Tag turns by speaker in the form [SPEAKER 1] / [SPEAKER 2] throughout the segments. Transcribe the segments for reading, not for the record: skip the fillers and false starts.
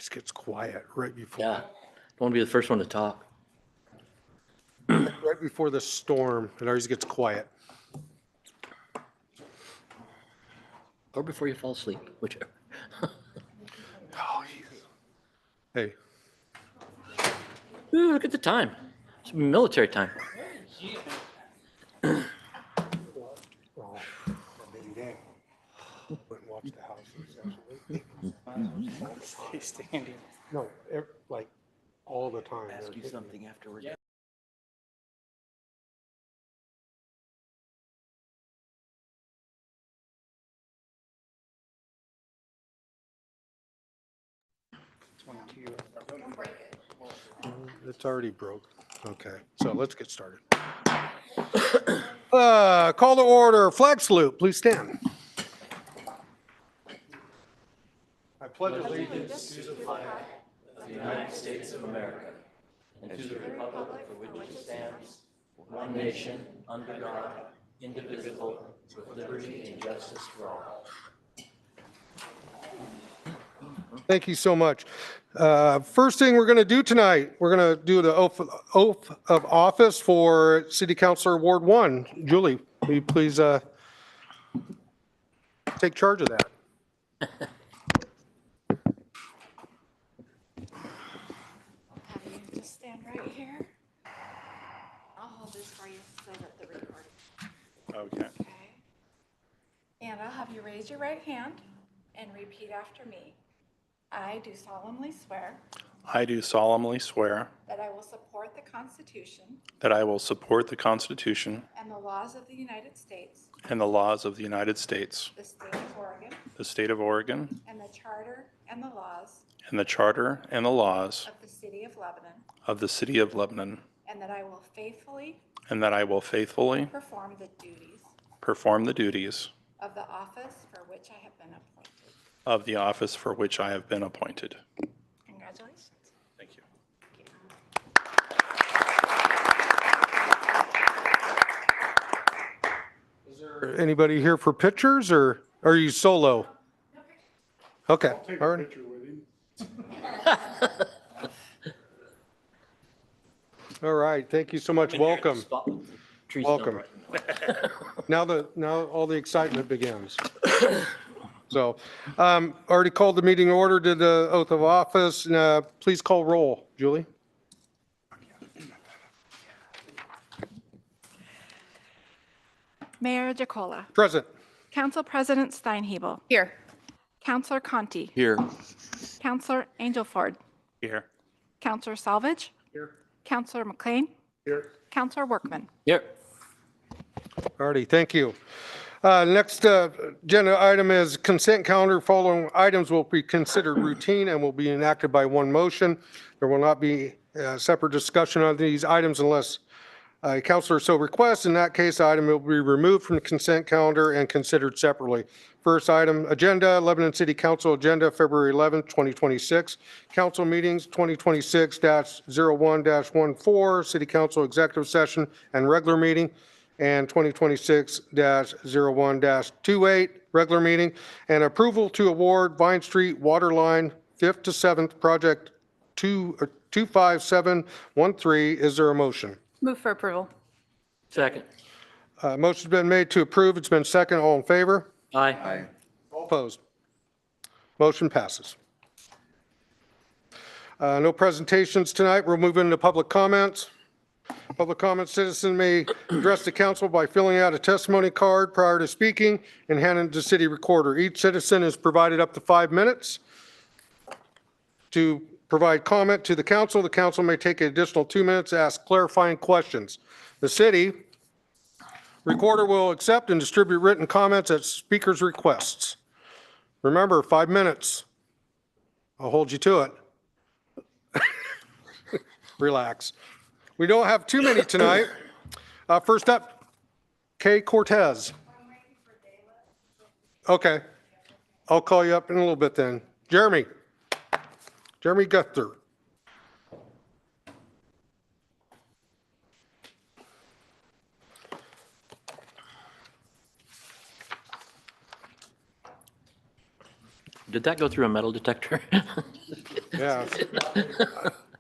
[SPEAKER 1] Always gets quiet right before.
[SPEAKER 2] Yeah, don't want to be the first one to talk.
[SPEAKER 1] Right before the storm, it always gets quiet.
[SPEAKER 2] Or before you fall asleep, whichever.
[SPEAKER 1] Oh, hey,
[SPEAKER 2] Ooh, look at the time. It's military time.
[SPEAKER 1] oh, maybe they went and watched the house.
[SPEAKER 3] He's standing.
[SPEAKER 1] No, like all the time.
[SPEAKER 2] Ask you something afterwards.
[SPEAKER 1] It's already broke. Okay, so let's get started. Call to order, flag salute, please stand. I pledge allegiance to the flag
[SPEAKER 2] of the United States of America and to the republic for which it stands, one nation, under God, indivisible, with liberty and justice for all.
[SPEAKER 1] Thank you so much. First thing we're going to do tonight, we're going to do the oath of office for City Councilor Ward 1. Julie, will you please take charge of that?
[SPEAKER 4] Have you just stand right here. I'll hold this for you so that the recording.
[SPEAKER 3] Okay.
[SPEAKER 4] Okay. And I'll have you raise your right hand and repeat after me. I do solemnly swear
[SPEAKER 3] I do solemnly swear
[SPEAKER 4] that I will support the Constitution
[SPEAKER 3] that I will support the Constitution
[SPEAKER 4] and the laws of the United States,
[SPEAKER 3] and the laws of the United States,
[SPEAKER 4] the state of Oregon,
[SPEAKER 3] the state of Oregon,
[SPEAKER 4] and the charter and the laws
[SPEAKER 3] and the charter and the laws
[SPEAKER 4] of the city of Lebanon,
[SPEAKER 3] of the city of Lebanon,
[SPEAKER 4] and that I will faithfully
[SPEAKER 3] and that I will faithfully
[SPEAKER 4] perform the duties
[SPEAKER 3] perform the duties
[SPEAKER 4] of the office for which I have been appointed.
[SPEAKER 3] of the office for which I have been appointed.
[SPEAKER 4] Congratulations.
[SPEAKER 3] Thank you.
[SPEAKER 1] Is there anybody here for pictures or are you solo? Okay, all right. All right, thank you so much. Welcome. Welcome. Now all the excitement begins. So, already called the meeting to order, did the oath of office. Please call roll, Julie.
[SPEAKER 4] Mayor Jacola.
[SPEAKER 1] Present.
[SPEAKER 4] Council President Steinhebel. Here. Councilor Conti.
[SPEAKER 2] Here.
[SPEAKER 4] Councilor Angelford.
[SPEAKER 3] Here.
[SPEAKER 4] Councilor Salvage.
[SPEAKER 1] Here.
[SPEAKER 4] Councilor McLean.
[SPEAKER 1] Here.
[SPEAKER 4] Councilor Workman.
[SPEAKER 2] Here.
[SPEAKER 1] Alrighty, thank you. Next agenda item is consent calendar. Following items will be considered routine and will be enacted by one motion. There will not be a separate discussion on these items unless a councilor so requests. In that case, the item will be removed from the consent calendar and considered separately. First item, agenda, Lebanon City Council agenda, February 11th, 2026. Council meetings 2026-01-14, City Council executive session and regular meeting, and 2026-01-28, regular meeting, and approval to award Vine Street Water Line 5th to 7th, project 25713. Is there a motion?
[SPEAKER 5] Move for approval.
[SPEAKER 2] Second.
[SPEAKER 1] Motion's been made to approve. It's been second. All in favor?
[SPEAKER 2] Aye.
[SPEAKER 1] All opposed? Motion passes. No presentations tonight. We'll move into public comments. Public comments, citizen may address the council by filling out a testimony card prior to speaking and handing it to city recorder. Each citizen is provided up to 5 minutes to provide comment to the council. The council may take an additional 2 minutes to ask clarifying questions. The city recorder will accept and distribute written comments at speakers' requests. Remember, 5 minutes. I'll hold you to it. Relax. We don't have too many tonight. First up, Kay Cortez. Okay. I'll call you up in a little bit then. Jeremy Guthrie.
[SPEAKER 2] Did that go through a metal detector?
[SPEAKER 1] Yeah.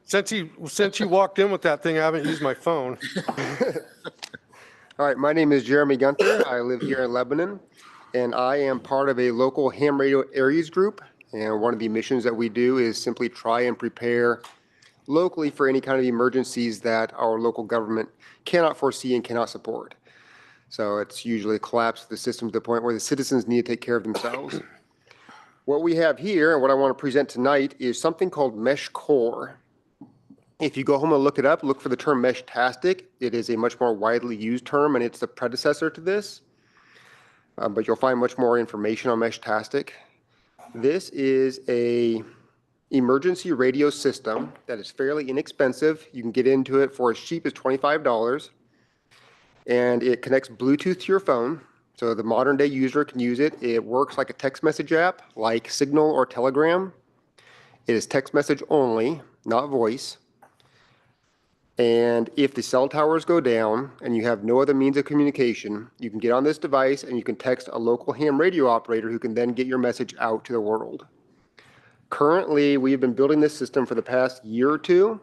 [SPEAKER 1] Since you walked in with that thing, I haven't used my phone.
[SPEAKER 5] All right, my name is Jeremy Gunther. I live here in Lebanon, and I am part of a local ham radio areas group. And one of the missions that we do is simply try and prepare locally for any kind of emergencies that our local government cannot foresee and cannot support. So it's usually a collapse of the system to the point where the citizens need to take care of themselves. What we have here and what I want to present tonight is something called Mesh Core. If you go home and look it up, look for the term Meshtastic. It is a much more widely used term, and it's the predecessor to this. But you'll find much more information on Meshtastic. This is a emergency radio system that is fairly inexpensive. You can get into it for as cheap as $25. And it connects Bluetooth to your phone. So the modern day user can use it. It works like a text message app, like Signal or Telegram. It is text message only, not voice. And if the cell towers go down and you have no other means of communication, you can get on this device and you can text a local ham radio operator who can then get your message out to the world. Currently, we've been building this system for the past year or two,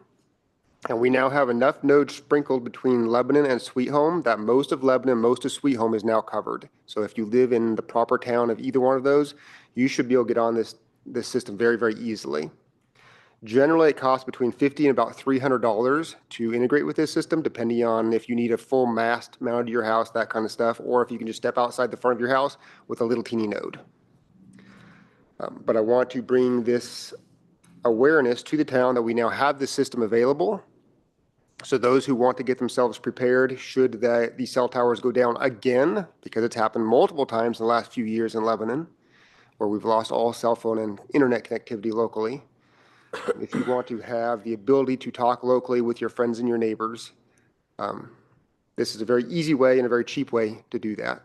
[SPEAKER 5] and we now have enough nodes sprinkled between Lebanon and Sweet Home that most of Lebanon, most of Sweet Home is now covered. So if you live in the proper town of either one of those, you should be able to get on this system very, very easily. Generally, it costs between $50 and about $300 to integrate with this system, depending on if you need a full mast mounted to your house, that kind of stuff, or if you can just step outside the front of your house with a little teeny node. But I want to bring this awareness to the town that we now have this system available. So those who want to get themselves prepared, should these cell towers go down again, because it's happened multiple times in the last few years in Lebanon, where we've lost all cell phone and internet connectivity locally. If you want to have the ability to talk locally with your friends and your neighbors, this is a very easy way and a very cheap way to do that.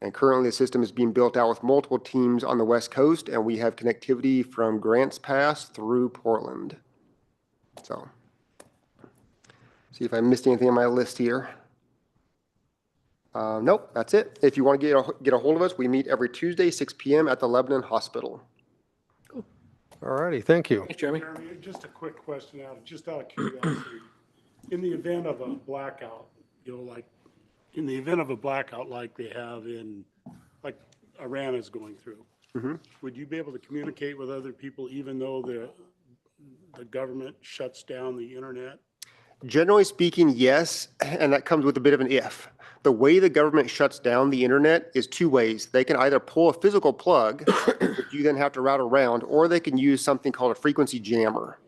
[SPEAKER 5] And currently, the system is being built out with multiple teams on the West Coast, and we have connectivity from Grants Pass through Portland. So, see if I missed anything on my list here. Nope, that's it. If you want to get a hold of us, we meet every Tuesday, 6 p.m. at the Lebanon Hospital.
[SPEAKER 1] All righty, thank you.
[SPEAKER 2] Thanks, Jeremy.
[SPEAKER 6] Jeremy, just a quick question out of curiosity. In the event of a blackout, like in the event of a blackout like they have like Iran is going through, would you be able to communicate with other people even though the government shuts down the internet?
[SPEAKER 5] Generally speaking, yes, and that comes with a bit of an if. The way the government shuts down the internet is two ways. They can either pull a physical plug, which you then have to route around, or they can use something called a frequency jammer.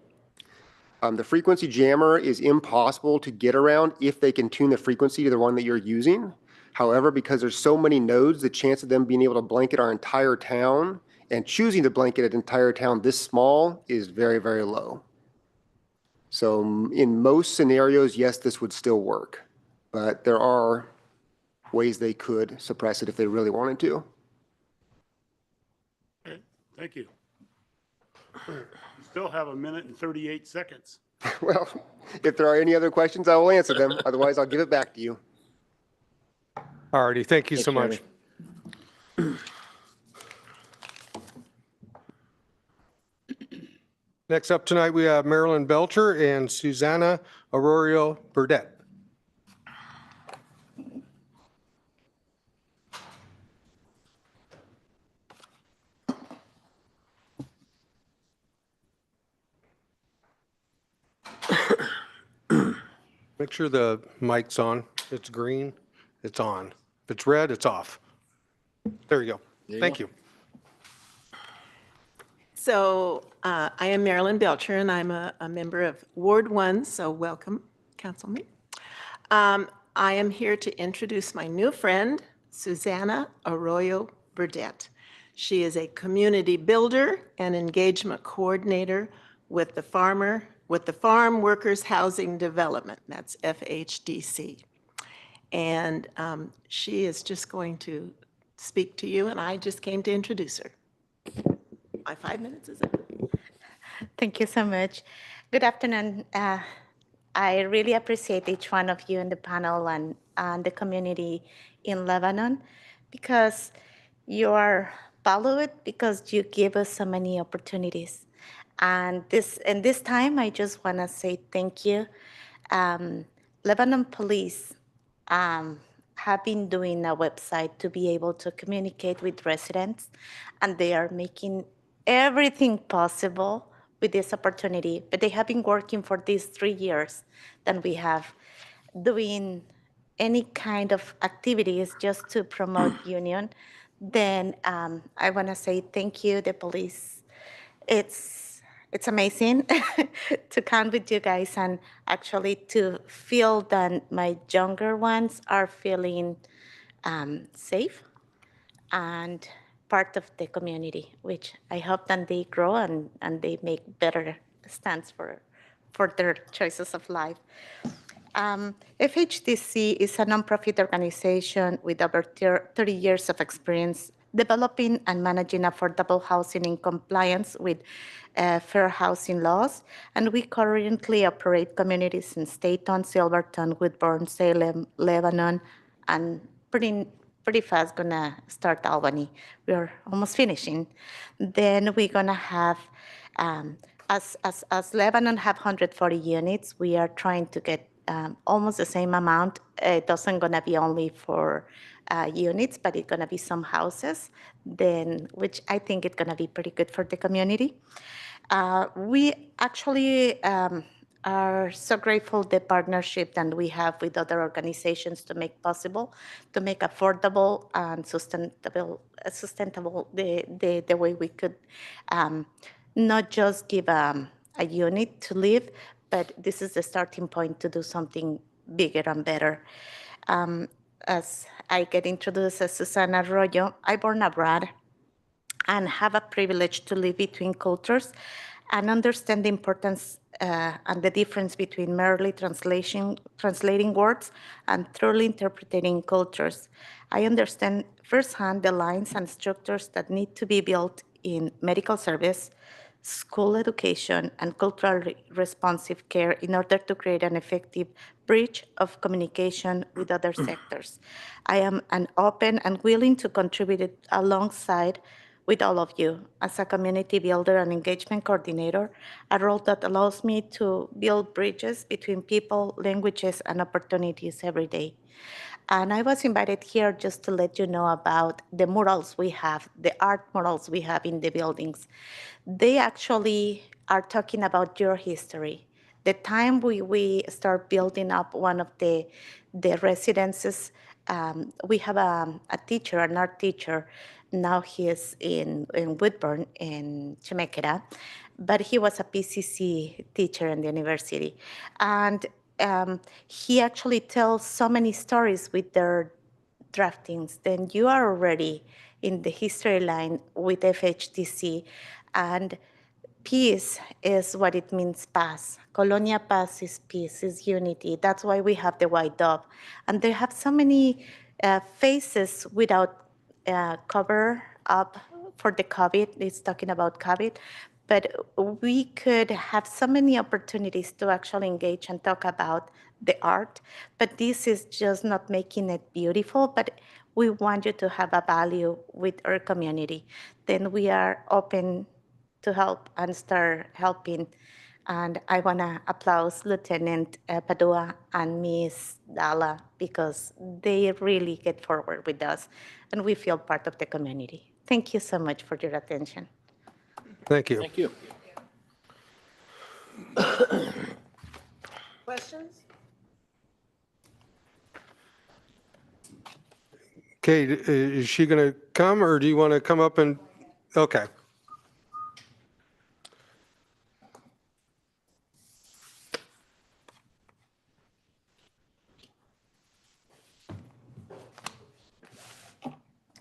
[SPEAKER 5] The frequency jammer is impossible to get around if they can tune the frequency to the one that you're using. However, because there's so many nodes, the chance of them being able to blanket our entire town and choosing to blanket an entire town this small is very, very low. So in most scenarios, yes, this would still work, but there are ways they could suppress it if they really wanted to.
[SPEAKER 6] Okay, thank you. You still have 1 minute and 38 seconds.
[SPEAKER 5] Well, if there are any other questions, I will answer them. Otherwise, I'll give it back to you.
[SPEAKER 1] All righty, thank you so much. Next up tonight, we have Marilyn Belcher and Susanna Arroyo Burdette. Make sure the mic's on. If it's green, it's on. If it's red, it's off. There you go. Thank you.
[SPEAKER 7] So I am Marilyn Belcher, and I'm a member of Ward 1, so welcome, Councilman. I am here to introduce my new friend, Susanna Arroyo Burdette. She is a community builder and engagement coordinator with the Farm Workers Housing Development, that's FHDC. And she is just going to speak to you, and I just came to introduce her. My 5 minutes is up.
[SPEAKER 8] Thank you so much. Good afternoon. I really appreciate each one of you in the panel and the community in Lebanon, because you are follow it because you give us so many opportunities. And this time, I just want to say thank you. Lebanon Police have been doing a website to be able to communicate with residents, and they are making everything possible with this opportunity. But they have been working for these 3 years that we have doing any kind of activities just to promote union. Then I want to say thank you, the police. It's amazing to count with you guys and actually to feel that my younger ones are feeling safe and part of the community, which I hope that they grow and they make better stands for their choices of life. FHDC is a nonprofit organization with over 30 years of experience developing and managing affordable housing in compliance with fair housing laws. And we currently operate communities in Staton, Silverton, Woodburn, Salem, Lebanon, and pretty fast gonna start Albany. We're almost finishing. Then we're gonna have, as Lebanon have 140 units, we are trying to get almost the same amount. It doesn't gonna be only for units, but it's gonna be some houses, then which I think it's gonna be pretty good for the community. We actually are so grateful the partnership that we have with other organizations to make possible, to make affordable and sustainable the way we could not just give a unit to live, but this is the starting point to do something bigger and better. As I get introduced as Susana Arroyo, I born abroad and have a privilege to live between cultures and understand the importance and the difference between merely translating words and truly interpreting cultures. I understand firsthand the lines and structures that need to be built in medical service, school education, and culturally responsive care in order to create an effective bridge of communication with other sectors. I am an open and willing to contribute alongside with all of you as a community builder and engagement coordinator, a role that allows me to build bridges between people, languages, and opportunities every day. And I was invited here just to let you know about the murals we have, the art murals we have in the buildings. They actually are talking about your history. The time we start building up one of the residences, we have a teacher, an art teacher. Now he is in Woodburn, in Temecula, but he was a PCC teacher in the university. And he actually tells so many stories with their draftings. Then you are already in the history line with FHTC. And peace is what it means, paz. Colonia Paz is peace, is unity. That's why we have the white dove. And they have so many faces without cover up for the COVID. It's talking about COVID. But we could have so many opportunities to actually engage and talk about the art. But this is just not making it beautiful, but we want you to have a value with our community. Then we are open to help and start helping. And I want to applaud Lieutenant Padua and Ms. Dalla because they really get forward with us and we feel part of the community. Thank you so much for your attention.
[SPEAKER 1] Thank you.
[SPEAKER 2] Thank you.
[SPEAKER 7] Questions?
[SPEAKER 1] Okay, is she going to come or do you want to come up and, okay.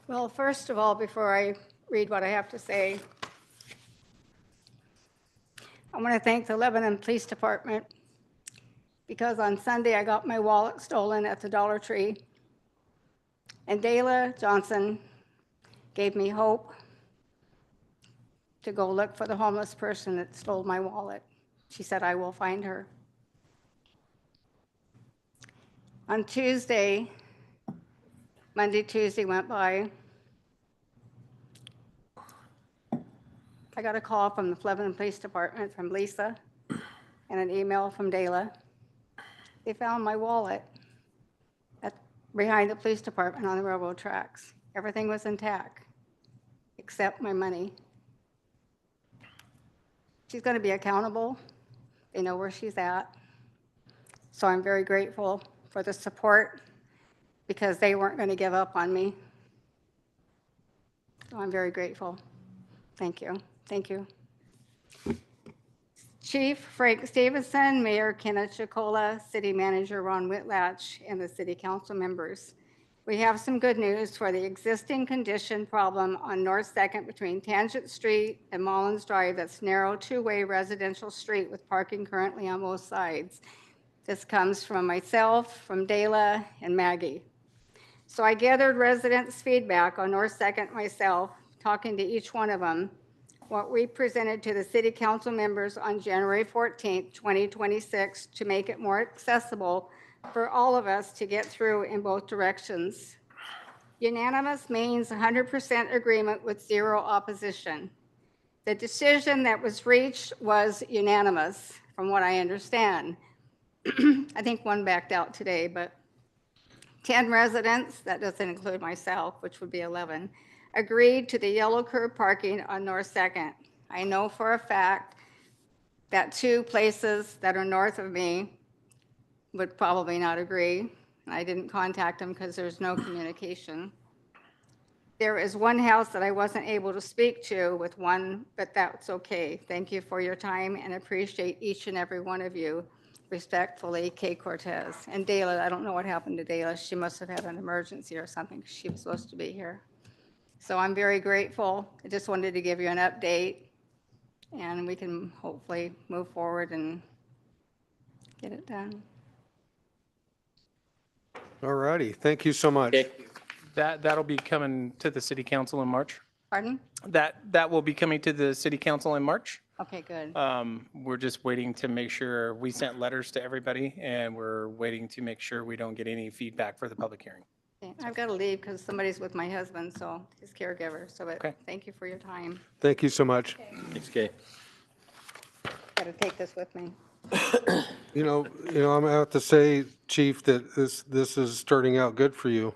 [SPEAKER 9] Well, first of all, before I read what I have to say, I want to thank the Lebanon Police Department because on Sunday I got my wallet stolen at the Dollar Tree. And Dayla Johnson gave me hope to go look for the homeless person that stole my wallet. She said, I will find her. On Tuesday, Monday, Tuesday went by. I got a call from the Lebanon Police Department from Lisa and an email from Dayla. They found my wallet behind the police department on the railroad tracks. Everything was intact, except my money. She's going to be accountable. They know where she's at. So I'm very grateful for the support because they weren't going to give up on me. So I'm very grateful. Thank you. Thank you. Chief Frank Stevenson, Mayor Kenneth Chicola, City Manager Ron Whitlatch, and the City Council members. We have some good news for the existing condition problem on North 2nd between Tangent Street and Mullins Drive. That's narrow two-way residential street with parking currently on both sides. This comes from myself, from Dayla, and Maggie. So I gathered residents' feedback on North 2nd myself, talking to each one of them. What we presented to the City Council members on January 14th, 2026, to make it more accessible for all of us to get through in both directions. Unanimous means 100% agreement with 0 opposition. The decision that was reached was unanimous, from what I understand. I think one backed out today, but 10 residents, that doesn't include myself, which would be 11, agreed to the yellow curb parking on North 2nd. I know for a fact that 2 places that are north of me would probably not agree. I didn't contact them because there's no communication. There is one house that I wasn't able to speak to with one, but that's okay. Thank you for your time and appreciate each and every one of you. Respectfully, Kay Cortez. And Dayla, I don't know what happened to Dayla. She must have had an emergency or something. She was supposed to be here. So I'm very grateful. I just wanted to give you an update, and we can hopefully move forward and get it done.
[SPEAKER 1] All righty, thank you so much.
[SPEAKER 2] Okay.
[SPEAKER 10] That'll be coming to the city council in March.
[SPEAKER 9] Pardon?
[SPEAKER 10] That will be coming to the city council in March.
[SPEAKER 9] Okay, good.
[SPEAKER 10] We're just waiting to make sure, we sent letters to everybody, and we're waiting to make sure we don't get any feedback for the public hearing.
[SPEAKER 9] Okay, I've got to leave because somebody's with my husband, so his caregiver. So but
[SPEAKER 10] Okay.
[SPEAKER 9] thank you for your time.
[SPEAKER 1] Thank you so much.
[SPEAKER 2] Thanks, Kay.
[SPEAKER 9] Got to take this with me.
[SPEAKER 1] You know, I'm gonna have to say, Chief, that this is starting out good for you.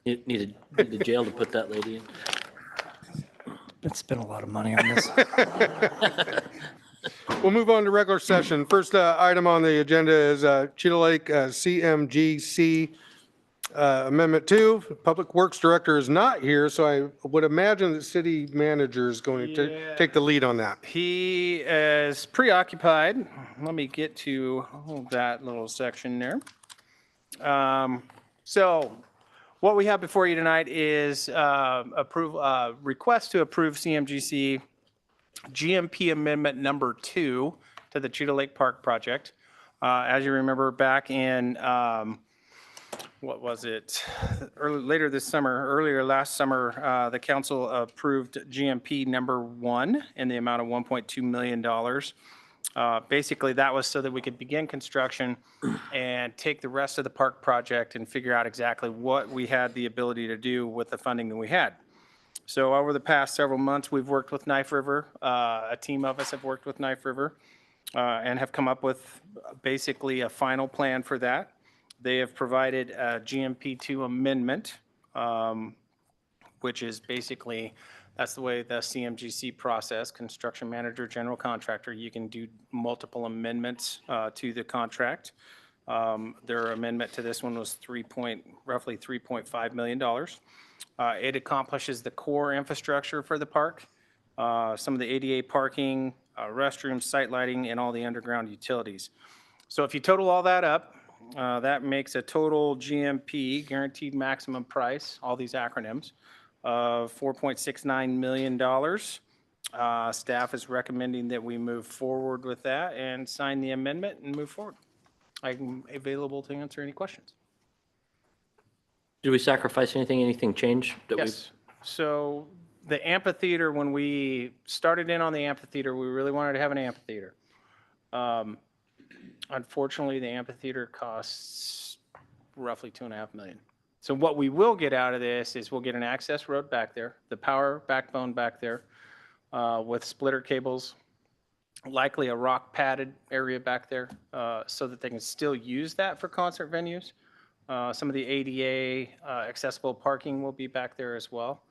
[SPEAKER 2] You need the jail to put that lady in.
[SPEAKER 10] Let's spend a lot of money on this.
[SPEAKER 1] We'll move on to regular session. First item on the agenda is Cheetah Lake CMGC Amendment 2. Public Works Director is not here, so I would imagine the city manager is going to take the lead on that.
[SPEAKER 10] He is preoccupied. Let me get to that little section there. So what we have before you tonight is request to approve CMGC GMP Amendment Number 2 to the Cheetah Lake Park project. As you remember, back in what was it? Earlier last summer, the council approved GMP Number 1 in the amount of $1.2 million. Basically, that was so that we could begin construction and take the rest of the park project and figure out exactly what we had the ability to do with the funding that we had. So over the past several months, we've worked with Knife River. A team of us have worked with Knife River and have come up with basically a final plan for that. They have provided a GMP2 amendment, which is basically, that's the way the CMGC process, construction manager, general contractor, you can do multiple amendments to the contract. Their amendment to this one was roughly $3.5 million. It accomplishes the core infrastructure for the park, some of the ADA parking, restrooms, site lighting, and all the underground utilities. So if you total all that up, that makes a total GMP, guaranteed maximum price, all these acronyms, of $4.69 million. Staff is recommending that we move forward with that and sign the amendment and move forward. I'm available to answer any questions.
[SPEAKER 2] Did we sacrifice anything? Anything change?
[SPEAKER 10] Yes. So the amphitheater, when we started in on the amphitheater, we really wanted to have an amphitheater. Unfortunately, the amphitheater costs roughly $2.5 million. So what we will get out of this is we'll get an access road back there, the power backbone back there with splitter cables, likely a rock padded area back there so that they can still use that for concert venues. Some of the ADA accessible parking will be back there as well,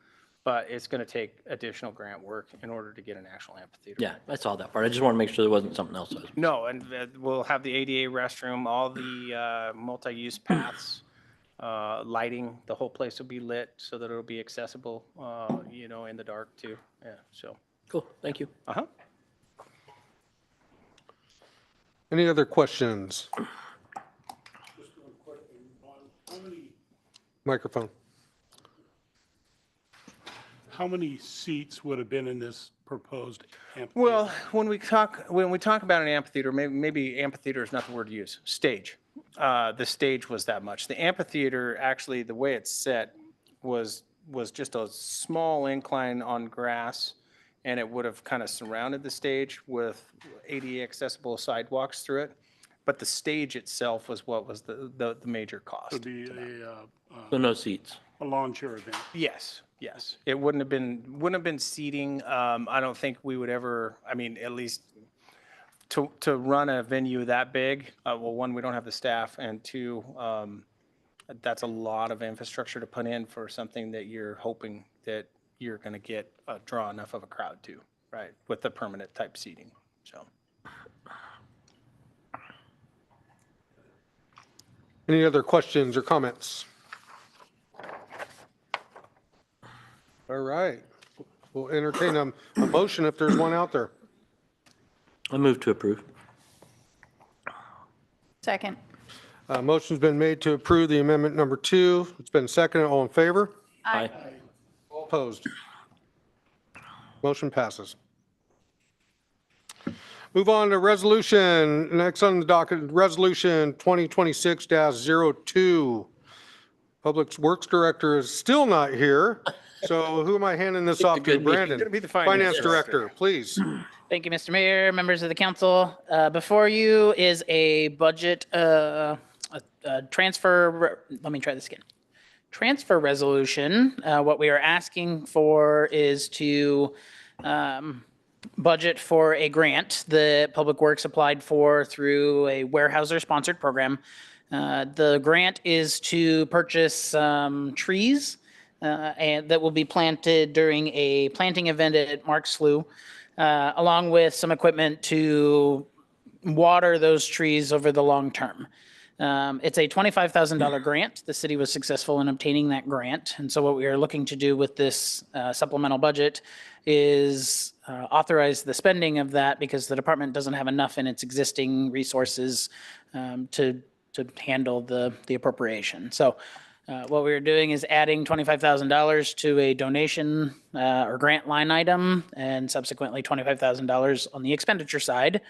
[SPEAKER 10] but it's going to take additional grant work in order to get an actual amphitheater.
[SPEAKER 2] Yeah, I saw that part. I just want to make sure there wasn't something else.
[SPEAKER 10] No, and we'll have the ADA restroom, all the multi-use paths, lighting. The whole place will be lit so that it'll be accessible, in the dark too. Yeah, so.
[SPEAKER 2] Cool, thank you.
[SPEAKER 10] Uh-huh.
[SPEAKER 1] Any other questions?
[SPEAKER 6] Just one question, how many,
[SPEAKER 1] Microphone.
[SPEAKER 6] how many seats would have been in this proposed amphitheater?
[SPEAKER 10] Well, when we talk about an amphitheater, maybe amphitheater is not the word to use. Stage. The stage was that much. The amphitheater, actually, the way it's set was just a small incline on grass, and it would have kind of surrounded the stage with ADA accessible sidewalks through it. But the stage itself was what was the major cost.
[SPEAKER 6] It'd be
[SPEAKER 2] So no seats.
[SPEAKER 6] a lawn chair event.
[SPEAKER 10] Yes. It wouldn't have been seating. I don't think we would ever, at least to run a venue that big, well, one, we don't have the staff, and two, that's a lot of infrastructure to put in for something that you're hoping that you're going to draw enough of a crowd to, right, with the permanent type seating, so.
[SPEAKER 1] Any other questions or comments? All right. We'll entertain a motion if there's one out there.
[SPEAKER 2] I move to approve.
[SPEAKER 4] Second.
[SPEAKER 1] Motion's been made to approve the amendment number 2. It's been seconded. All in favor?
[SPEAKER 2] Aye.
[SPEAKER 1] All opposed? Motion passes. Move on to resolution. Next on the docket, resolution 2026-02. Public Works Director is still not here. So who am I handing this off to?
[SPEAKER 2] good news.
[SPEAKER 1] Brandon,
[SPEAKER 10] Gonna be the
[SPEAKER 1] Finance Director, please.
[SPEAKER 11] Thank you, Mr. Mayor, members of the council. Before you is a budget transfer. Let me try this again. Transfer resolution. What we are asking for is to budget for a grant that Public Works applied for through a Weyerhaeuser-sponsored program. The grant is to purchase trees and that will be planted during a planting event at Mark's Slough, along with some equipment to water those trees over the long term. It's a $25,000 grant. The city was successful in obtaining that grant. And so what we are looking to do with this supplemental budget is authorize the spending of that because the department doesn't have enough in its existing resources to handle the appropriation. So what we are doing is adding $25,000 to a donation or grant line item and subsequently $25,000 on the expenditure side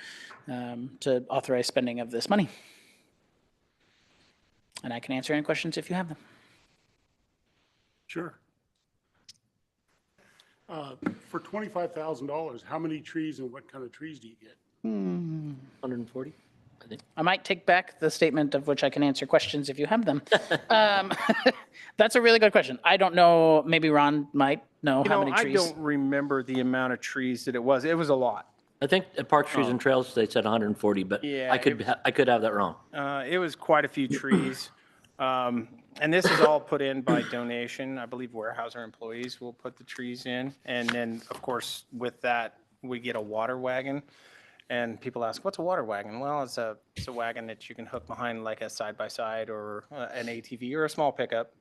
[SPEAKER 11] to authorize spending of this money. And I can answer any questions if you have them.
[SPEAKER 6] Sure. For $25,000, how many trees and what kind of trees do you get?
[SPEAKER 2] 140, I think.
[SPEAKER 11] I might take back the statement of which I can answer questions if you have them. That's a really good question. I don't know. Maybe Ron might know how many trees.
[SPEAKER 10] I don't remember the amount of trees that it was. It was a lot.
[SPEAKER 2] I think at Park Trees and Trails, they said 140, but
[SPEAKER 10] Yeah,
[SPEAKER 2] I could have that wrong.
[SPEAKER 10] It was quite a few trees. And this is all put in by donation. I believe Weyerhaeuser employees will put the trees in. And then, of course, with that, we get a water wagon. And people ask, what's a water wagon? Well, it's a wagon that you can hook behind like a side-by-side or an ATV or a small pickup.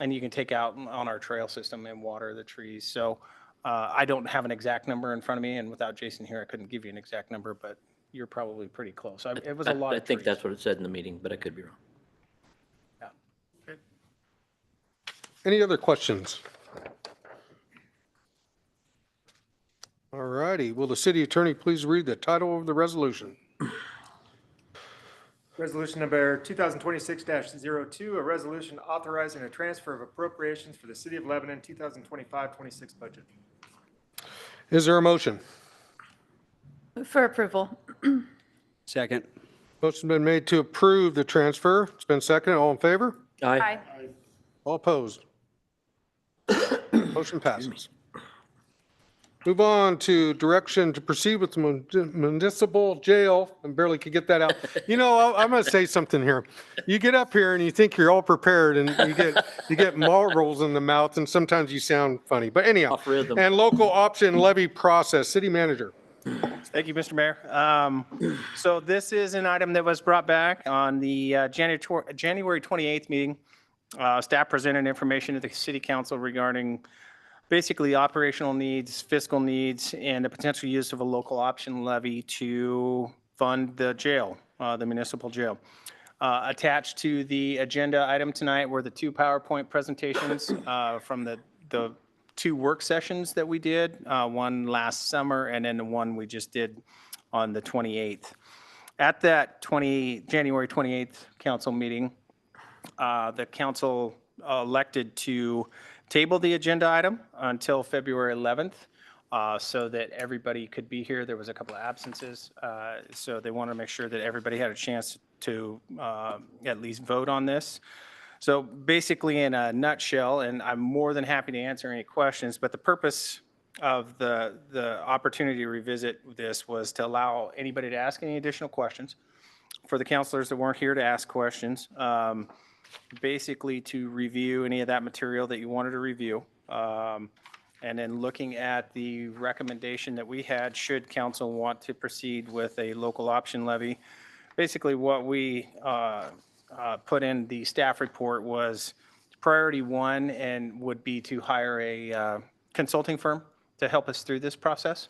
[SPEAKER 10] And you can take out on our trail system and water the trees. So I don't have an exact number in front of me. And without Jason here, I couldn't give you an exact number, but you're probably pretty close. It was a lot
[SPEAKER 2] I
[SPEAKER 10] of
[SPEAKER 2] think
[SPEAKER 10] trees.
[SPEAKER 2] that's what it said in the meeting, but I could be wrong.
[SPEAKER 1] Any other questions? All righty. Will the city attorney please read the title of the resolution?
[SPEAKER 12] Resolution number 2026-02, a resolution authorizing a transfer of appropriations for the City of Lebanon 2025-26 budget.
[SPEAKER 1] Is there a motion?
[SPEAKER 4] Move for approval.
[SPEAKER 13] Second.
[SPEAKER 1] Motion's been made to approve the transfer. It's been seconded. All in favor?
[SPEAKER 2] Aye.
[SPEAKER 1] All opposed? Motion passes. Move on to direction to proceed with the municipal jail. I barely could get that out. You know, I'm going to say something here. You get up here and you think you're all prepared and you get marbles in the mouth and sometimes you sound funny. But anyhow,
[SPEAKER 2] Off rhythm.
[SPEAKER 1] and local option levy process, city manager.
[SPEAKER 10] Thank you, Mr. Mayor. So this is an item that was brought back on the January 28th meeting. Staff presented information to the city council regarding basically operational needs, fiscal needs, and the potential use of a local option levy to fund the jail, the municipal jail. Attached to the agenda item tonight were the two PowerPoint presentations from the two work sessions that we did, one last summer and then the one we just did on the 28th. At that January 28th council meeting, the council elected to table the agenda item until February 11th so that everybody could be here. There was a couple of absences, so they wanted to make sure that everybody had a chance to at least vote on this. So basically, in a nutshell, and I'm more than happy to answer any questions, but the purpose of the opportunity to revisit this was to allow anybody to ask any additional questions. For the counselors that weren't here to ask questions, basically to review any of that material that you wanted to review. And then looking at the recommendation that we had, should council want to proceed with a local option levy. Basically, what we put in the staff report was priority one and would be to hire a consulting firm to help us through this process.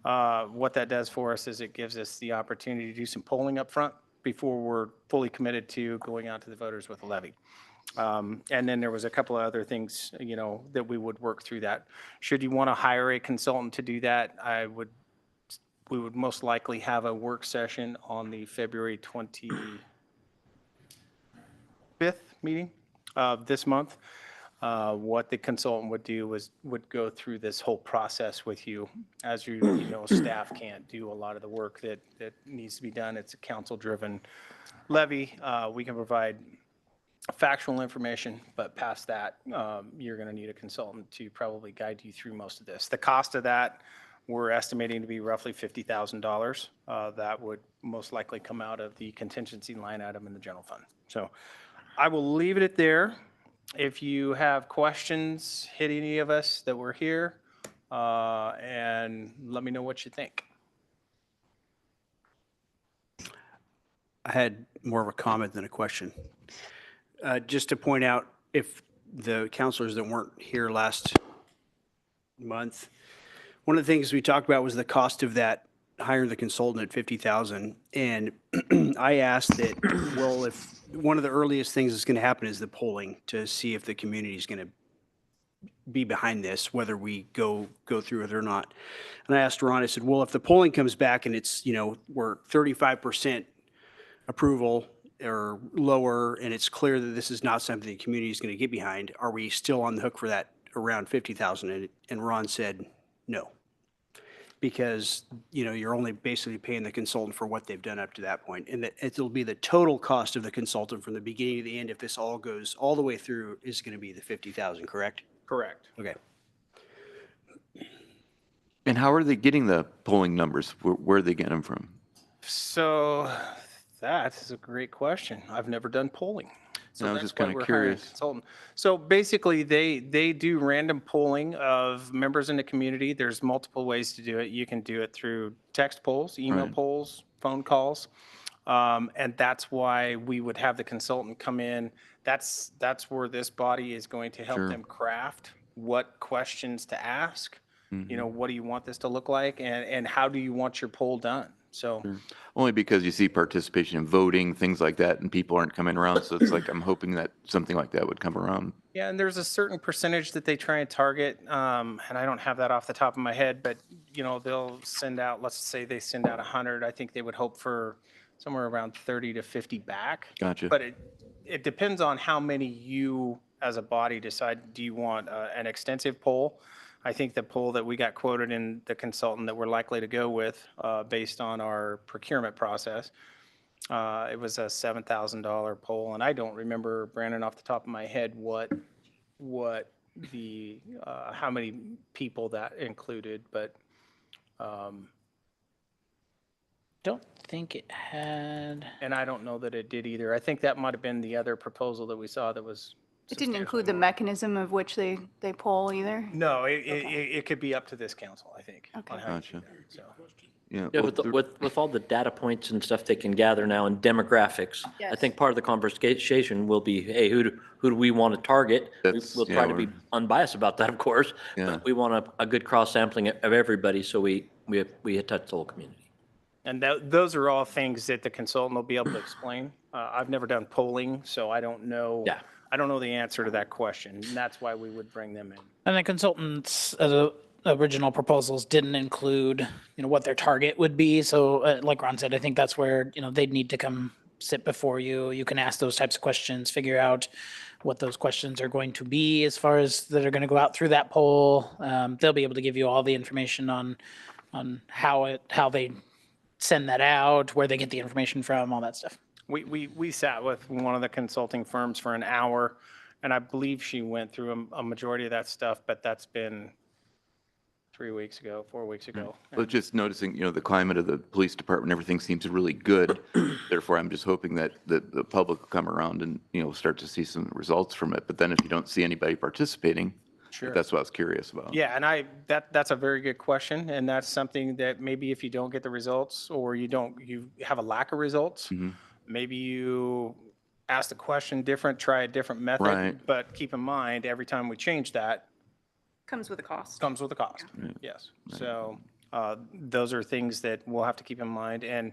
[SPEAKER 10] What that does for us is it gives us the opportunity to do some polling up front before we're fully committed to going out to the voters with a levy. And then there was a couple of other things, you know, that we would work through that. Should you want to hire a consultant to do that, we would most likely have a work session on the February 25th meeting of this month. What the consultant would do would go through this whole process with you. As you know, staff can't do a lot of the work that needs to be done. It's a council-driven levy. We can provide factual information, but past that, you're going to need a consultant to probably guide you through most of this. The cost of that, we're estimating to be roughly $50,000. That would most likely come out of the contingency line item in the general fund. So I will leave it there. If you have questions, hit any of us that were here, and let me know what you think.
[SPEAKER 13] I had more of a comment than a question. Just to point out, if the counselors that weren't here last month, one of the things we talked about was the cost of that, hiring the consultant at $50,000. And I asked that, well, if one of the earliest things that's going to happen is the polling to see if the community is going to be behind this, whether we go through it or not. And I asked Ron, I said, well, if the polling comes back and it's, you know, we're 35% approval or lower, and it's clear that this is not something the community is going to get behind, are we still on the hook for that around 50,000? And Ron said, no, because, you know, you're only basically paying the consultant for what they've done up to that point. And that it'll be the total cost of the consultant from the beginning to the end, if this all goes all the way through, is going to be the 50,000, correct?
[SPEAKER 10] Correct.
[SPEAKER 13] Okay.
[SPEAKER 14] And how are they getting the polling numbers? Where are they getting them from?
[SPEAKER 10] So that is a great question. I've never done polling. So
[SPEAKER 14] I was
[SPEAKER 10] that's
[SPEAKER 14] just
[SPEAKER 10] why
[SPEAKER 14] kinda
[SPEAKER 10] we're hiring a
[SPEAKER 14] curious.
[SPEAKER 10] consultant. So basically, they do random polling of members in the community. There's multiple ways to do it. You can do it through text polls, email
[SPEAKER 14] Right.
[SPEAKER 10] polls, phone calls. And that's why we would have the consultant come in. That's where this body is going to help
[SPEAKER 14] Sure.
[SPEAKER 10] them craft what questions to ask. You know, what do you want this to look like, and how do you want your poll done? So.
[SPEAKER 14] Sure. Only because you see participation in voting, things like that, and people aren't coming around. So it's like, I'm hoping that something like that would come around.
[SPEAKER 10] Yeah, and there's a certain percentage that they try and target, and I don't have that off the top of my head, but, you know, they'll send out, let's say they send out 100, I think they would hope for somewhere around 30 to 50 back.
[SPEAKER 14] Gotcha.
[SPEAKER 10] But it depends on how many you, as a body, decide, do you want an extensive poll? I think the poll that we got quoted in the consultant that we're likely to go with, based on our procurement process, it was a $7,000 poll, and I don't remember, Brandon, off the top of my head, what what how many people that included, but
[SPEAKER 11] Don't think it had.
[SPEAKER 10] and I don't know that it did either. I think that might have been the other proposal that we saw that was.
[SPEAKER 15] It didn't
[SPEAKER 10] substantially
[SPEAKER 15] include the
[SPEAKER 10] more.
[SPEAKER 15] mechanism of which they poll either?
[SPEAKER 10] No, it could be up to this council, I think.
[SPEAKER 15] Okay.
[SPEAKER 10] On how you do
[SPEAKER 14] Gotcha.
[SPEAKER 10] that, so.
[SPEAKER 14] Yeah.
[SPEAKER 2] Yeah,
[SPEAKER 14] well,
[SPEAKER 2] with all the data points and stuff they can gather now and demographics, I
[SPEAKER 15] Yes.
[SPEAKER 2] think part of the conversation will be, hey, who do we want to target? We'll try to be
[SPEAKER 14] we're-
[SPEAKER 2] unbiased about that, of course,
[SPEAKER 14] Yeah.
[SPEAKER 2] but we want a good cross sampling of everybody, so we touch the whole community.
[SPEAKER 10] And those are all things that the consultant will be able to explain. I've never done polling, so I don't know.
[SPEAKER 2] Yeah.
[SPEAKER 10] I don't know the answer to that question, and that's why we would bring them in.
[SPEAKER 11] And the consultants' original proposals didn't include, what their target would be. So like Ron said, I think that's where, they'd need to come sit before you. You can ask those types of questions, figure out what those questions are going to be as far as that are going to go out through that poll. They'll be able to give you all the information on how they send that out, where they get the information from, all that stuff.
[SPEAKER 10] We sat with one of the consulting firms for an hour, and I believe she went through a majority of that stuff, but that's been 4 weeks ago.
[SPEAKER 14] But just noticing, the climate of the police department, everything seems really good. Therefore, I'm just hoping that the public will come around and, start to see some results from it. But then if you don't see anybody participating,
[SPEAKER 10] Sure.
[SPEAKER 14] that's what I was curious about.
[SPEAKER 10] Yeah, and that's a very good question, and that's something that maybe if you don't get the results or you have a lack of results, maybe you ask the question different, try a different method.
[SPEAKER 14] Right.
[SPEAKER 10] But keep in mind, every time we change that,
[SPEAKER 15] Comes with a cost.
[SPEAKER 10] comes with a cost. Yes. So those are things that we'll have to keep in mind. And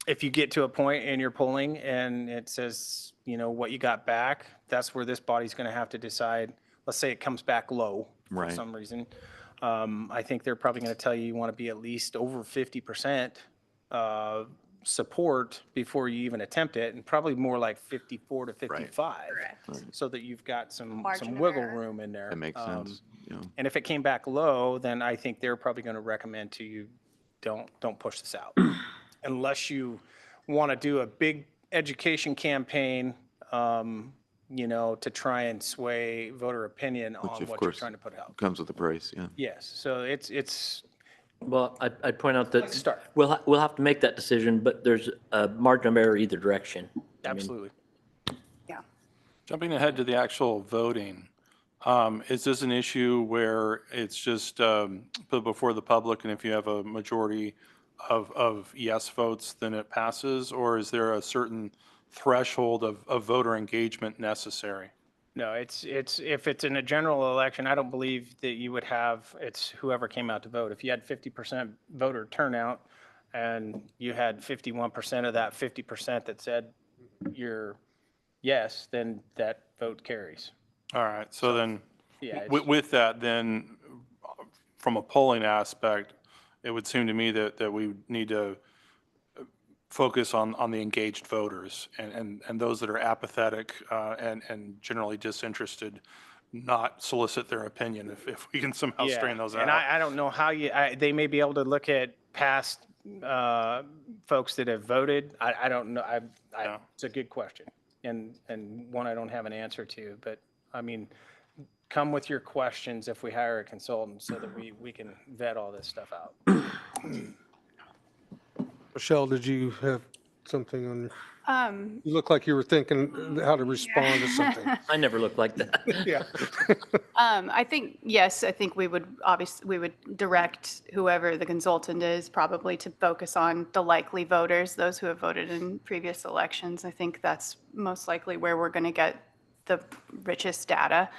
[SPEAKER 10] if you get to a point in your polling and it says, what you got back, that's where this body's going to have to decide. Let's say it comes back low for
[SPEAKER 14] Right.
[SPEAKER 10] some reason. I think they're probably going to tell you want to be at least over 50% support before you even attempt it, and probably more like 54 to 55.
[SPEAKER 15] Correct.
[SPEAKER 10] So that you've got some
[SPEAKER 15] Margin of
[SPEAKER 10] wiggle
[SPEAKER 15] error.
[SPEAKER 10] room in there.
[SPEAKER 14] That makes sense.
[SPEAKER 10] And if it came back low, then I think they're probably going to recommend to you, don't push this out. Unless you want to do a big education campaign, to try and sway voter opinion
[SPEAKER 14] Which
[SPEAKER 10] on
[SPEAKER 14] of
[SPEAKER 10] what you're
[SPEAKER 14] course
[SPEAKER 10] trying to put out.
[SPEAKER 14] comes with the price, yeah.
[SPEAKER 10] Yes, so it's
[SPEAKER 2] Well, I'd point out that
[SPEAKER 10] start.
[SPEAKER 2] we'll have to make that decision, but there's a margin of error either direction.
[SPEAKER 10] Absolutely.
[SPEAKER 3] Jumping ahead to the actual voting, is this an issue where it's just put before the public, and if you have a majority of yes votes, then it passes? Or is there a certain threshold of voter engagement necessary?
[SPEAKER 10] No, it's if it's in a general election, I don't believe that you would have, it's whoever came out to vote. If you had 50% voter turnout and you had 51% of that 50% that said you're yes, then that vote carries.
[SPEAKER 3] All right, so then,
[SPEAKER 10] Yeah, it's-
[SPEAKER 3] with that, then, from a polling aspect, it would seem to me that we need to focus on the engaged voters and those that are apathetic and generally disinterested, not solicit their opinion if we can somehow
[SPEAKER 10] Yeah,
[SPEAKER 3] strain those out.
[SPEAKER 10] and I don't know how they may be able to look at past folks that have voted. I don't know.
[SPEAKER 3] Yeah.
[SPEAKER 10] It's a good question and one I don't have an answer to, but I mean, come with your questions if we hire a consultant so that we can vet all this stuff out.
[SPEAKER 1] Michelle, did you have something on? You look like you were thinking how to respond to something.
[SPEAKER 2] I never looked like that.
[SPEAKER 1] Yeah.
[SPEAKER 15] I think, yes, I think we would direct whoever the consultant is probably to focus on the likely voters, those who have voted in previous elections. I think that's most likely where we're going to get the richest data.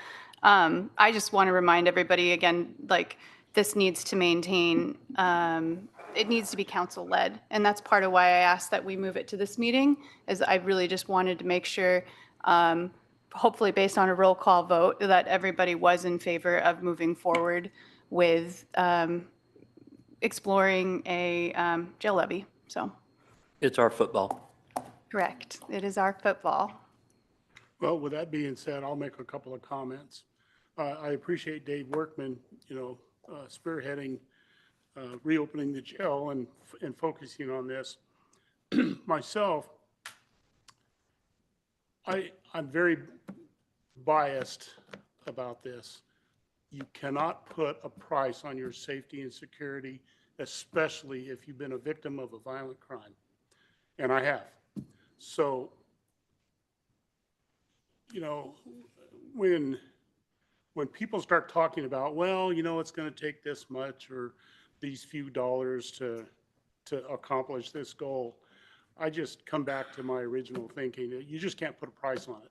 [SPEAKER 15] I just want to remind everybody again, this needs to maintain, it needs to be council-led. And that's part of why I asked that we move it to this meeting, is I really just wanted to make sure, hopefully based on a roll call vote, that everybody was in favor of moving forward with exploring a jail levy. So,
[SPEAKER 2] It's our football.
[SPEAKER 15] correct. It is our football.
[SPEAKER 6] Well, with that being said, I'll make a couple of comments. I appreciate Dave Workman, spearheading reopening the jail and focusing on this. Myself, I'm very biased about this. You cannot put a price on your safety and security, especially if you've been a victim of a violent crime. And I have. So, you know, when people start talking about, well, you know, it's going to take this much or these few dollars to accomplish this goal, I just come back to my original thinking that you just can't put a price on it.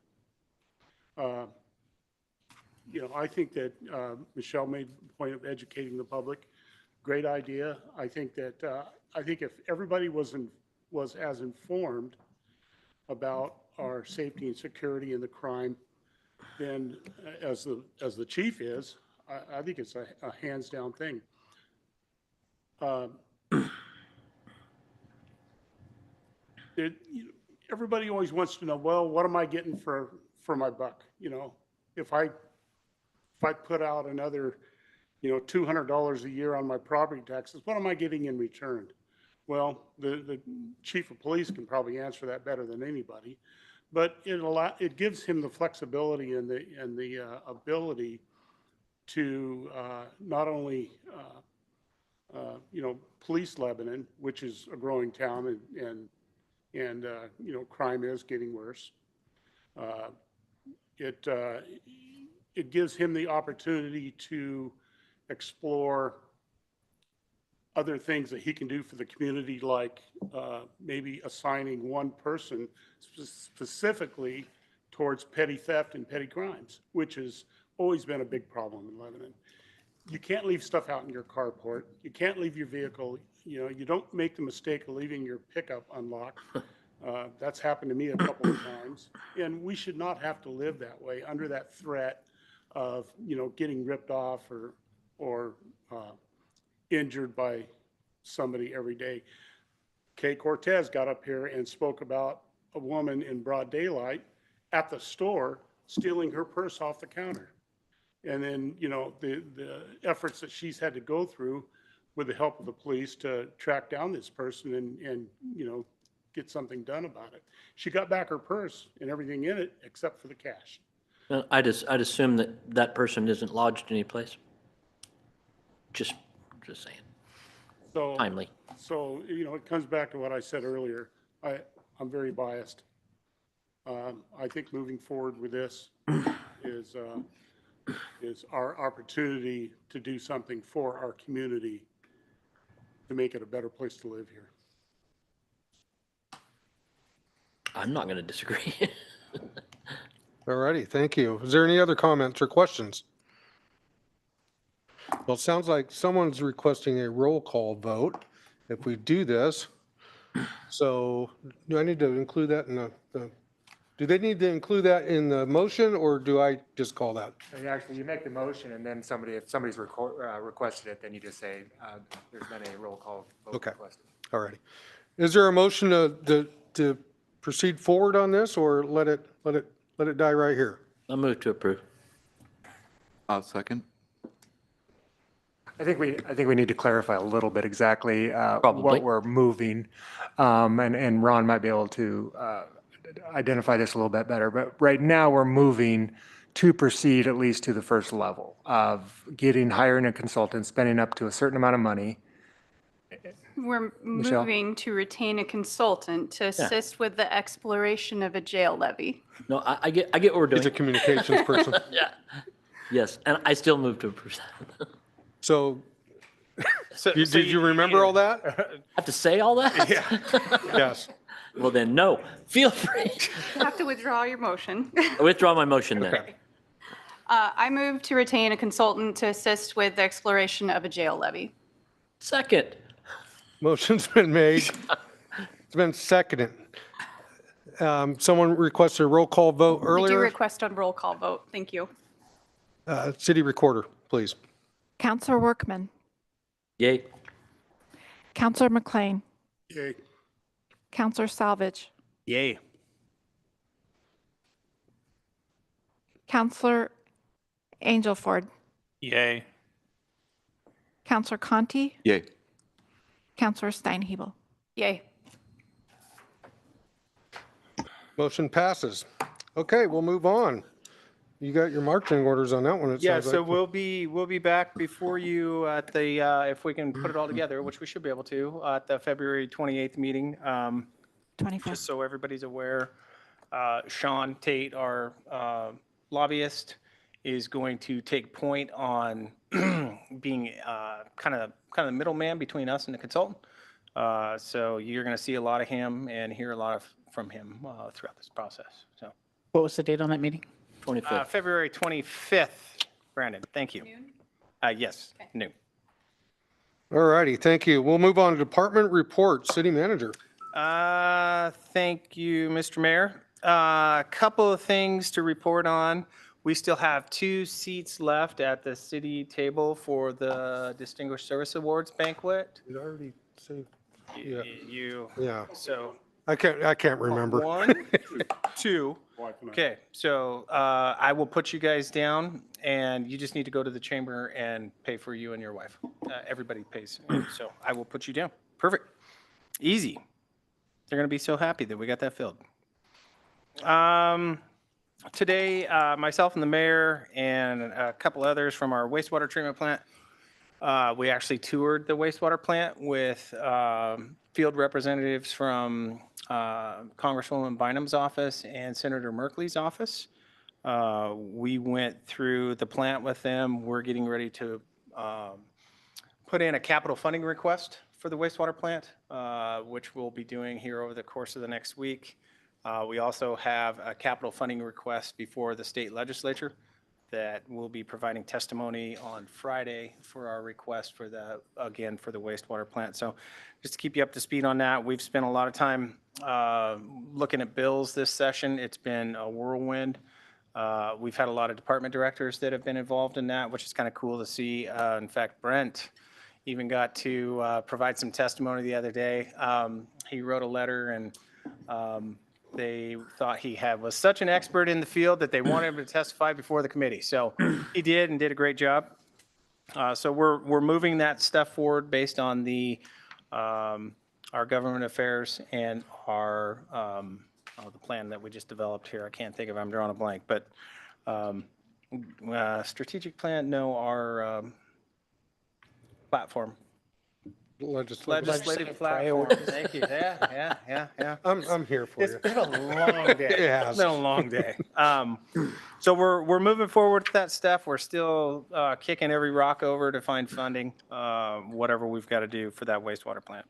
[SPEAKER 6] You know, I think that Michelle made the point of educating the public. Great idea. I think that if everybody was as informed about our safety and security and the crime, then as the chief is, I think it's a hands down thing. Everybody always wants to know, well, what am I getting for my buck? You know, if I put out another, you know, $200 a year on my property taxes, what am I getting in return? Well, the chief of police can probably answer that better than anybody, but it gives him the flexibility and the ability to not only you know, police Lebanon, which is a growing town, and you know, crime is getting worse. It gives him the opportunity to explore other things that he can do for the community, like maybe assigning one person specifically towards petty theft and petty crimes, which has always been a big problem in Lebanon. You can't leave stuff out in your carport. You can't leave your vehicle. You know, you don't make the mistake of leaving your pickup unlocked. That's happened to me a couple of times. And we should not have to live that way under that threat of, you know, getting ripped off or injured by somebody every day. Kay Cortez got up here and spoke about a woman in broad daylight at the store stealing her purse off the counter. And then, you know, the efforts that she's had to go through with the help of the police to track down this person and you know, get something done about it. She got back her purse and everything in it except for the cash.
[SPEAKER 2] Well, I'd assume that person isn't lodged anyplace. Just saying.
[SPEAKER 6] So,
[SPEAKER 2] Timely.
[SPEAKER 6] So, you know, it comes back to what I said earlier. I'm very biased. I think moving forward with this is our opportunity to do something for our community to make it a better place to live here.
[SPEAKER 2] I'm not going to disagree.
[SPEAKER 1] All righty, thank you. Is there any other comments or questions? Well, it sounds like someone's requesting a roll call vote if we do this. So do I need to include that in do they need to include that in the motion, or do I just call that?
[SPEAKER 12] Actually, you make the motion, and then if somebody's requested it, then you just say there's been a roll call vote
[SPEAKER 1] Okay.
[SPEAKER 12] requested.
[SPEAKER 1] All righty. Is there a motion to proceed forward on this, or let it die right here?
[SPEAKER 2] I'll move to approve.
[SPEAKER 14] I'll second.
[SPEAKER 12] I think we need to clarify a little bit exactly
[SPEAKER 2] Probably.
[SPEAKER 12] what we're moving, and Ron might be able to identify this a little bit better. But right now, we're moving to proceed at least to the first level of hiring a consultant, spending up to a certain amount of money.
[SPEAKER 15] We're
[SPEAKER 12] Michelle?
[SPEAKER 15] moving to retain a consultant to assist with the exploration of a jail levy.
[SPEAKER 2] No, I get what we're doing.
[SPEAKER 1] He's a communications person.
[SPEAKER 2] Yeah. Yes, and I still move to approve that.
[SPEAKER 1] So did you remember all that?
[SPEAKER 2] I have to say all that?
[SPEAKER 1] Yeah. Yes.
[SPEAKER 2] Well, then, no. Feel free.
[SPEAKER 15] You have to withdraw your motion.
[SPEAKER 2] I withdraw my motion then.
[SPEAKER 1] Okay.
[SPEAKER 15] I move to retain a consultant to assist with the exploration of a jail levy.
[SPEAKER 2] Second.
[SPEAKER 1] Motion's been made. It's been seconded. Someone requested a roll call vote
[SPEAKER 15] I do
[SPEAKER 1] earlier.
[SPEAKER 15] request a roll call vote. Thank you.
[SPEAKER 1] City recorder, please.
[SPEAKER 4] Counselor Workman,
[SPEAKER 2] Yay.
[SPEAKER 4] Counselor McLean,
[SPEAKER 6] Yay.
[SPEAKER 4] Counselor Salvage,
[SPEAKER 13] Yay.
[SPEAKER 4] Counselor Angelford,
[SPEAKER 3] Yay.
[SPEAKER 4] Counselor Conti,
[SPEAKER 14] Yay.
[SPEAKER 4] Counselor Steinhebel.
[SPEAKER 15] Yay.
[SPEAKER 1] Motion passes. Okay, we'll move on. You got your marching orders on that one, it
[SPEAKER 10] Yeah,
[SPEAKER 1] sounds
[SPEAKER 10] so
[SPEAKER 1] like.
[SPEAKER 10] we'll be back before you at the, if we can put it all together, which we should be able to, at the February 28th meeting.
[SPEAKER 4] 25th.
[SPEAKER 10] Just so everybody's aware, Sean Tate, our lobbyist, is going to take point on being kind of the middleman between us and the consultant. So you're going to see a lot of him and hear a lot from him throughout this process. So
[SPEAKER 11] What was the date on that meeting?
[SPEAKER 2] 25th.
[SPEAKER 10] February 25th, Brandon, thank you. Yes, noon.
[SPEAKER 1] All righty, thank you. We'll move on to department reports. City manager.
[SPEAKER 10] Thank you, Mr. Mayor. A couple of things to report on. We still have 2 seats left at the city table for the Distinguished Service Awards banquet.
[SPEAKER 1] Did I already say? Yeah.
[SPEAKER 10] You,
[SPEAKER 1] Yeah,
[SPEAKER 10] so
[SPEAKER 1] I can't remember.
[SPEAKER 10] 1, 2. Okay, so I will put you guys down, and you just need to go to the chamber and pay for you and your wife. Everybody pays, so I will put you down. Perfect. Easy. They're going to be so happy that we got that filled. Today, myself and the mayor and a couple others from our wastewater treatment plant, we actually toured the wastewater plant with field representatives from Congresswoman Bynum's office and Senator Merkley's office. We went through the plant with them. We're getting ready to put in a capital funding request for the wastewater plant, which we'll be doing here over the course of the next week. We also have a capital funding request before the state legislature that we'll be providing testimony on Friday for our request for the, again, for the wastewater plant. So just to keep you up to speed on that, we've spent a lot of time looking at bills this session. It's been a whirlwind. We've had a lot of department directors that have been involved in that, which is kind of cool to see. In fact, Brent even got to provide some testimony the other day. He wrote a letter, and they thought he was such an expert in the field that they wanted him to testify before the committee. So he did, and did a great job. So we're moving that stuff forward based on the our government affairs and our the plan that we just developed here. I can't think of it. I'm drawing a blank, but strategic plan. No, our platform. Legislative platform. Thank you. Yeah.
[SPEAKER 1] I'm here for you.
[SPEAKER 10] It's been a long day.
[SPEAKER 1] It has.
[SPEAKER 10] It's been a long day. So we're moving forward with that stuff. We're still kicking every rock over to find funding, whatever we've got to do for that wastewater plant.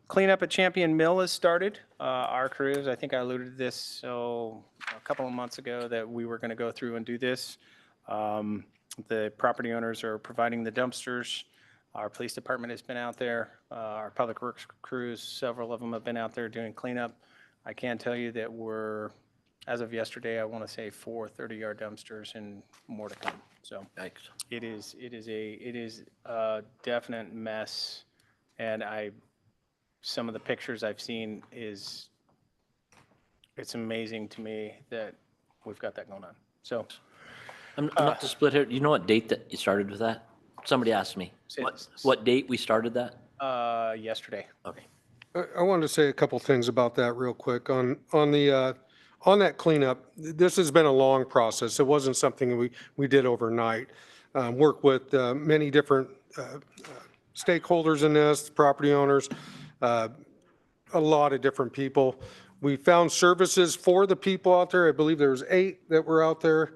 [SPEAKER 10] Cleanup at Champion Mill has started. Our crews, I think I alluded to this a couple of months ago that we were going to go through and do this. The property owners are providing the dumpsters. Our police department has been out there. Our public works crews, several of them have been out there doing cleanup. I can tell you that we're, as of yesterday, I want to say 4 30-yard dumpsters and more to come. So it is a definite mess. And some of the pictures I've seen it's amazing to me that we've got that going on. So
[SPEAKER 2] I'm not to split here. You know what date that you started with that? Somebody asked me. What date we started that?
[SPEAKER 10] Yesterday.
[SPEAKER 2] Okay.
[SPEAKER 1] I wanted to say a couple things about that real quick. On that cleanup, this has been a long process. It wasn't something we did overnight. Work with many different stakeholders in this, property owners, a lot of different people. We found services for the people out there. I believe there was 8 that were out there.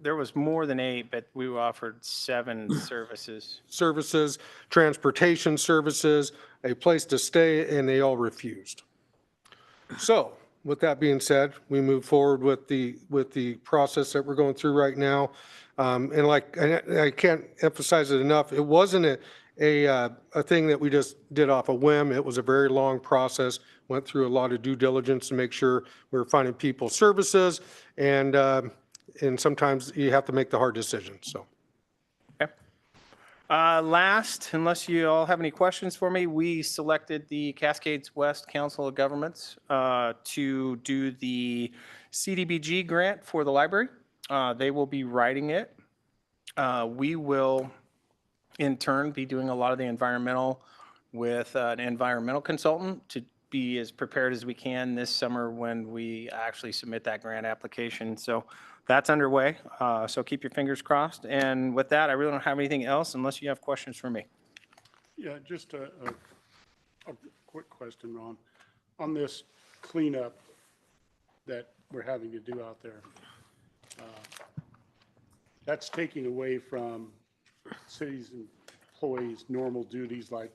[SPEAKER 10] There was more than 8, but we offered 7 services.
[SPEAKER 1] Services, transportation services, a place to stay, and they all refused. So with that being said, we move forward with the process that we're going through right now. And I can't emphasize it enough. It wasn't a thing that we just did off a whim. It was a very long process. Went through a lot of due diligence to make sure we were finding people services, and sometimes you have to make the hard decisions. So.
[SPEAKER 10] Okay. Last, unless you all have any questions for me, we selected the Cascades West Council of Governments to do the CDBG grant for the library. They will be writing it. We will, in turn, be doing a lot of the environmental with an environmental consultant be as prepared as we can this summer when we actually submit that grant application. So that's underway. So keep your fingers crossed. And with that, I really don't have anything else unless you have questions for me.
[SPEAKER 6] Yeah, just a quick question, Ron. On this cleanup that we're having to do out there, that's taking away from city's employees' normal duties like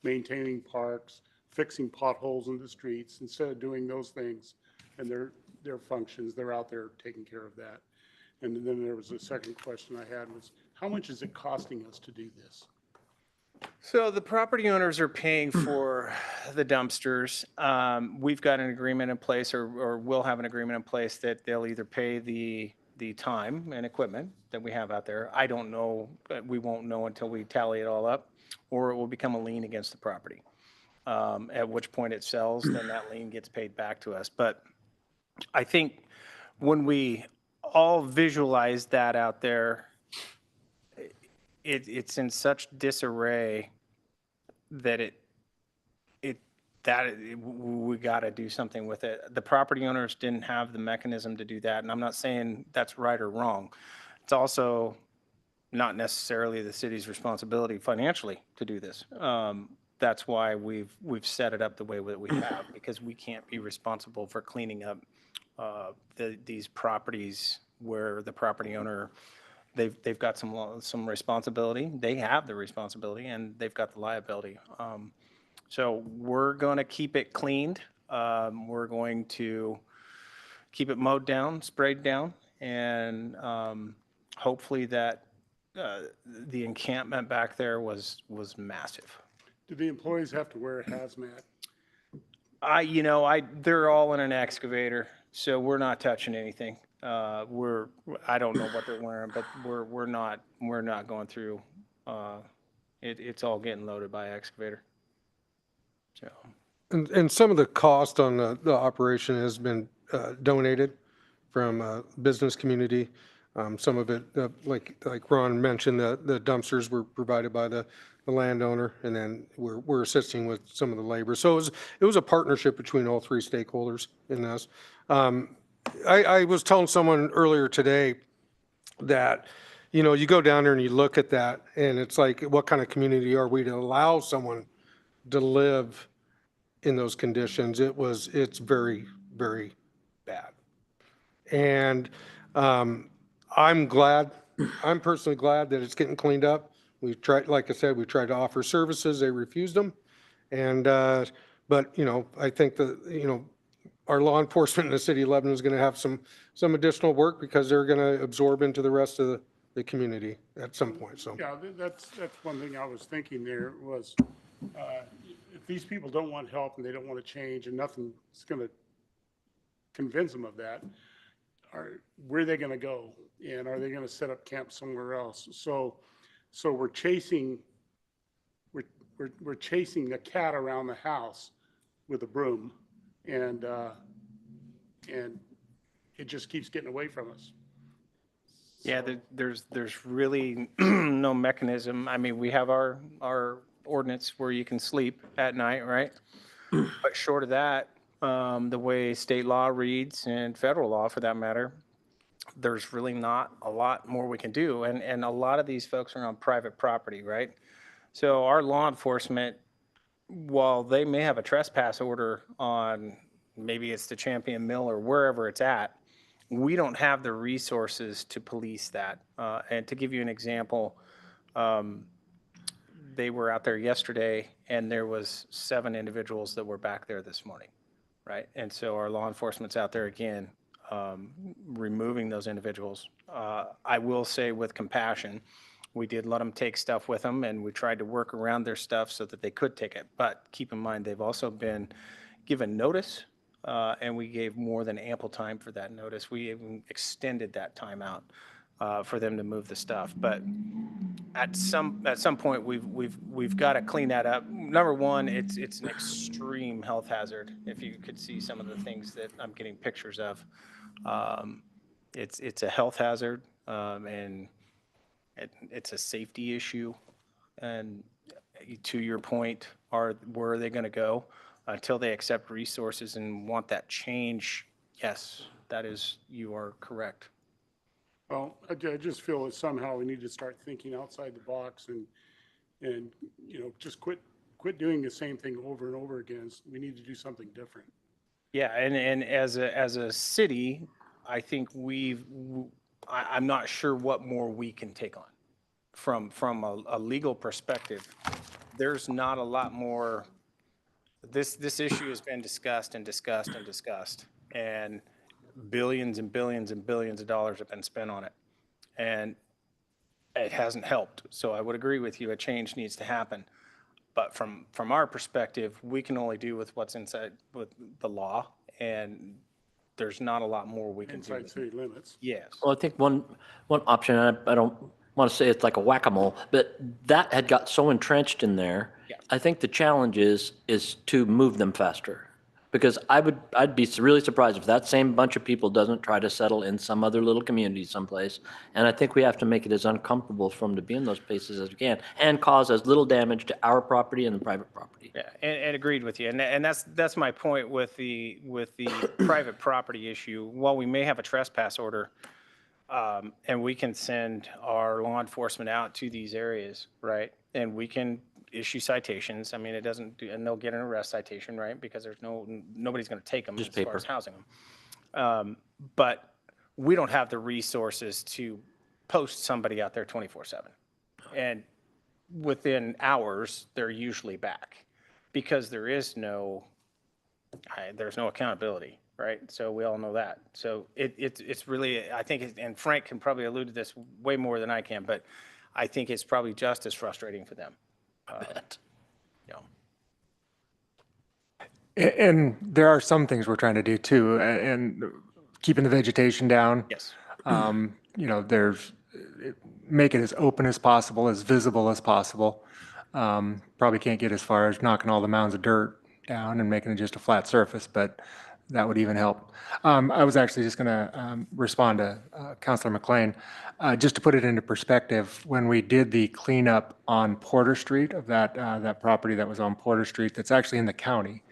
[SPEAKER 6] maintaining parks, fixing potholes in the streets. Instead of doing those things and their functions, they're out there taking care of that. And then there was a second question I had was, how much is it costing us to do this?
[SPEAKER 10] So the property owners are paying for the dumpsters. We've got an agreement in place, or will have an agreement in place that they'll either pay the time and equipment that we have out there. I don't know, we won't know until we tally it all up, or it will become a lien against the property. At which point it sells, then that lien gets paid back to us. But I think when we all visualize that out there, it's in such disarray that we got to do something with it. The property owners didn't have the mechanism to do that, and I'm not saying that's right or wrong. It's also not necessarily the city's responsibility financially to do this. That's why we've set it up the way that we have, because we can't be responsible for cleaning up these properties where the property owner, they've got some responsibility. They have the responsibility and they've got the liability. So we're going to keep it cleaned. We're going to keep it mowed down, sprayed down, and hopefully that the encampment back there was massive.
[SPEAKER 6] Do the employees have to wear a hazmat?
[SPEAKER 10] They're all in an excavator, so we're not touching anything. I don't know what they're wearing, but we're not going through. It's all getting loaded by excavator. So.
[SPEAKER 1] And some of the cost on the operation has been donated from business community. Some of it, like Ron mentioned, the dumpsters were provided by the landowner, and then we're assisting with some of the labor. So it was a partnership between all three stakeholders in this. I was telling someone earlier today that, you go down there and you look at that, and it's like, what kind of community are we to allow someone to live in those conditions? It's very, very bad. And I'm personally glad that it's getting cleaned up. Like I said, we tried to offer services, they refused them. And, but, I think that, our law enforcement in the city of Lebanon is going to have some additional work, because they're going to absorb into the rest of the community at some point, so.
[SPEAKER 6] Yeah, that's one thing I was thinking there was, if these people don't want help and they don't want to change and nothing's going to convince them of that, where are they going to go? And are they going to set up camp somewhere else? So we're chasing the cat around the house with a broom, and it just keeps getting away from us.
[SPEAKER 10] Yeah, there's really no mechanism. I mean, we have our ordinance where you can sleep at night, right? But short of that, the way state law reads, and federal law for that matter, there's really not a lot more we can do. And a lot of these folks are on private property, right? So our law enforcement, while they may have a trespass order on, maybe it's the Champion Mill or wherever it's at, we don't have the resources to police that. And to give you an example, they were out there yesterday and there was 7 individuals that were back there this morning, right? And so our law enforcement's out there again, removing those individuals. I will say with compassion, we did let them take stuff with them, and we tried to work around their stuff so that they could take it. But keep in mind, they've also been given notice, and we gave more than ample time for that notice. We even extended that time out for them to move the stuff. But at some point, we've got to clean that up. Number one, it's an extreme health hazard. If you could see some of the things that I'm getting pictures of, it's a health hazard, and it's a safety issue. And to your point, where are they going to go? until they accept resources and want that change, yes, you are correct.
[SPEAKER 6] Well, I just feel that somehow we need to start thinking outside the box and, just quit doing the same thing over and over again. We need to do something different.
[SPEAKER 10] Yeah, and as a city, I think I'm not sure what more we can take on. From a legal perspective, there's not a lot more. This issue has been discussed and discussed and discussed, and billions and billions and billions of dollars have been spent on it, and it hasn't helped. So I would agree with you, a change needs to happen. But from our perspective, we can only do with what's inside with the law, and there's not a lot more we can do.
[SPEAKER 6] Inside city limits.
[SPEAKER 10] Yes.
[SPEAKER 2] Well, I think one option, and I don't want to say it's like a whack-a-mole, but that had got so entrenched in there.
[SPEAKER 10] Yeah.
[SPEAKER 2] I think the challenge is to move them faster. Because I'd be really surprised if that same bunch of people doesn't try to settle in some other little community someplace. And I think we have to make it as uncomfortable for them to be in those places as we can and cause as little damage to our property and the private property.
[SPEAKER 10] Yeah, and agreed with you. And that's my point with the private property issue. While we may have a trespass order, and we can send our law enforcement out to these areas, right? And we can issue citations. I mean, and they'll get an arrest citation, right? Because nobody's going to take them
[SPEAKER 2] Just
[SPEAKER 10] as far as housing them. But we don't have the resources to post somebody out there 24/7. And within hours, they're usually back because there's no accountability, right? So we all know that. So it's really, I think, and Frank can probably allude to this way more than I can, but I think it's probably just as frustrating for them.
[SPEAKER 12] And there are some things we're trying to do too, and keeping the vegetation down.
[SPEAKER 10] Yes.
[SPEAKER 12] There's, make it as open as possible, as visible as possible. Probably can't get as far as knocking all the mounds of dirt down and making it just a flat surface, but that would even help. I was actually just going to respond to Councilor McLean. Just to put it into perspective, when we did the cleanup on Porter Street of that property that was on Porter Street, that's actually in the county,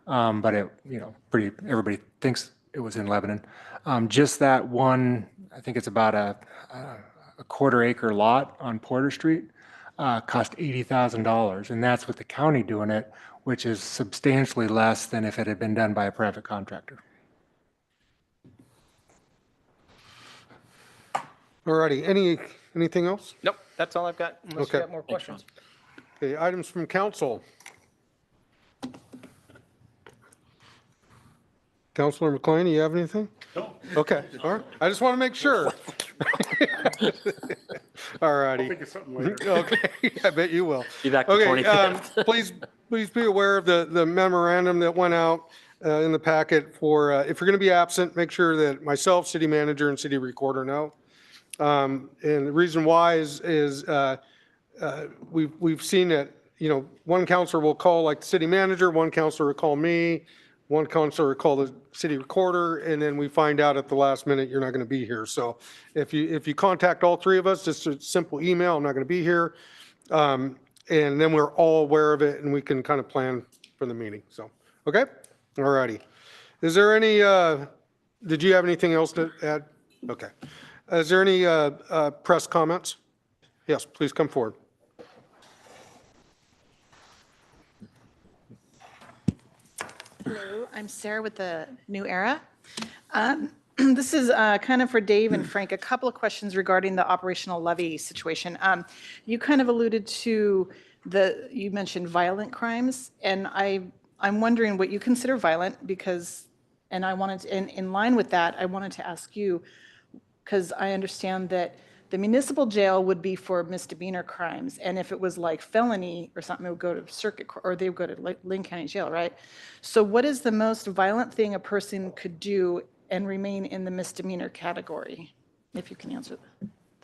[SPEAKER 12] but everybody thinks it was in Lebanon. Just that one, I think it's about a quarter-acre lot on Porter Street, cost $80,000, and that's with the county doing it, which is substantially less than if it had been done by a private contractor.
[SPEAKER 1] All righty, anything else?
[SPEAKER 10] Nope, that's all I've got, unless you
[SPEAKER 1] Okay.
[SPEAKER 10] got more questions.
[SPEAKER 1] Okay, items from council. Councilor McLean, you have anything?
[SPEAKER 6] No.
[SPEAKER 1] Okay, all right. I just want to make sure. All
[SPEAKER 6] I'll
[SPEAKER 1] righty.
[SPEAKER 6] think of something later.
[SPEAKER 1] Okay, I bet you will.
[SPEAKER 2] Be back the
[SPEAKER 1] Okay,
[SPEAKER 2] 25th.
[SPEAKER 1] please be aware of the memorandum that went out in the packet for, if you're going to be absent, make sure that myself, city manager, and city recorder know. And the reason why is we've seen that, one counselor will call like the city manager, one counselor will call me, one counselor will call the city recorder, and then we find out at the last minute you're not going to be here. So if you contact all three of us, just a simple email, I'm not going to be here. And then we're all aware of it and we can kind of plan for the meeting. So, okay? All righty. Is there any, did you have anything else to add? Okay. Is there any press comments? Yes, please come forward.
[SPEAKER 16] Hello, I'm Sarah with the New Era. This is kind of for Dave and Frank, a couple of questions regarding the operational levy situation. You kind of alluded to you mentioned violent crimes, and I'm wondering what you consider violent because, and I wanted to, in line with that, I wanted to ask you, because I understand that the municipal jail would be for misdemeanor crimes, and if it was like felony or something, it would go to circuit court, or they would go to Lynn County Jail, right? So what is the most violent thing a person could do and remain in the misdemeanor category, if you can answer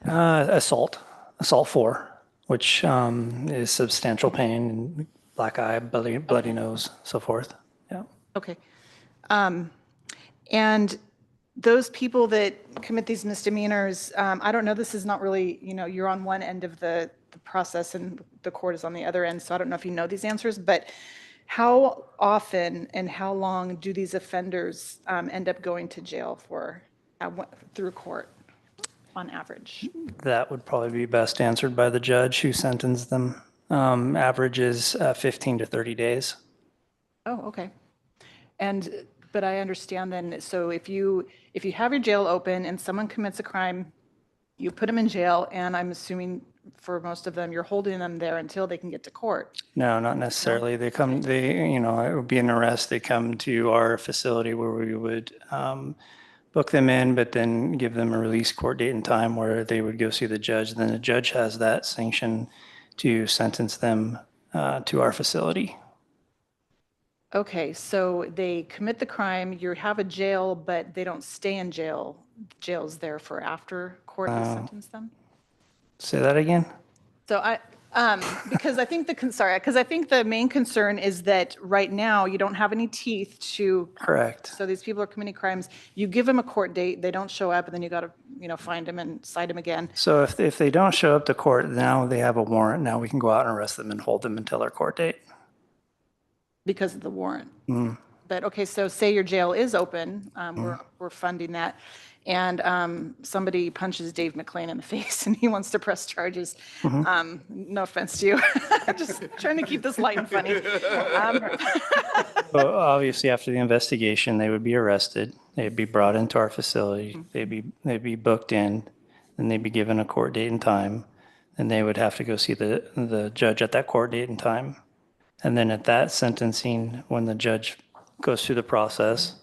[SPEAKER 16] that?
[SPEAKER 17] Assault 4, which is substantial pain, black eye, bloody nose, so forth. Yeah.
[SPEAKER 16] Okay. And those people that commit these misdemeanors, I don't know, this is not really, you're on one end of the process and the court is on the other end, so I don't know if you know these answers, but How often and how long do these offenders end up going to jail for through court on average?
[SPEAKER 17] That would probably be best answered by the judge who sentenced them. Average is 15 to 30 days.
[SPEAKER 16] Oh, okay. But I understand then, so if you have your jail open and someone commits a crime, you put them in jail, and I'm assuming for most of them, you're holding them there until they can get to court.
[SPEAKER 17] No, not necessarily. They come, it would be an arrest. They come to our facility where we would book them in, but then give them a release court date and time where they would go see the judge. Then the judge has that sanction to sentence them to our facility.
[SPEAKER 16] Okay, so they commit the crime, you have a jail, but they don't stay in jail. Jail's there for after court has sentenced them?
[SPEAKER 17] Say that again?
[SPEAKER 16] So because I think because I think the main concern is that right now you don't have any teeth to.
[SPEAKER 17] Correct.
[SPEAKER 16] So these people are committing crimes. You give them a court date, they don't show up, and then you got to, find them and cite them again.
[SPEAKER 17] So if they don't show up to court, now they have a warrant. Now we can go out and arrest them and hold them until their court date.
[SPEAKER 16] Because of the warrant. But okay, so say your jail is open, we're funding that, and somebody punches Dave McLean in the face and he wants to press charges. No offense to you, just trying to keep this light and funny.
[SPEAKER 17] Well, obviously, after the investigation, they would be arrested. They'd be brought into our facility. They'd be booked in, and they'd be given a court date and time. And they would have to go see the judge at that court date and time. And then at that sentencing, when the judge goes through the process,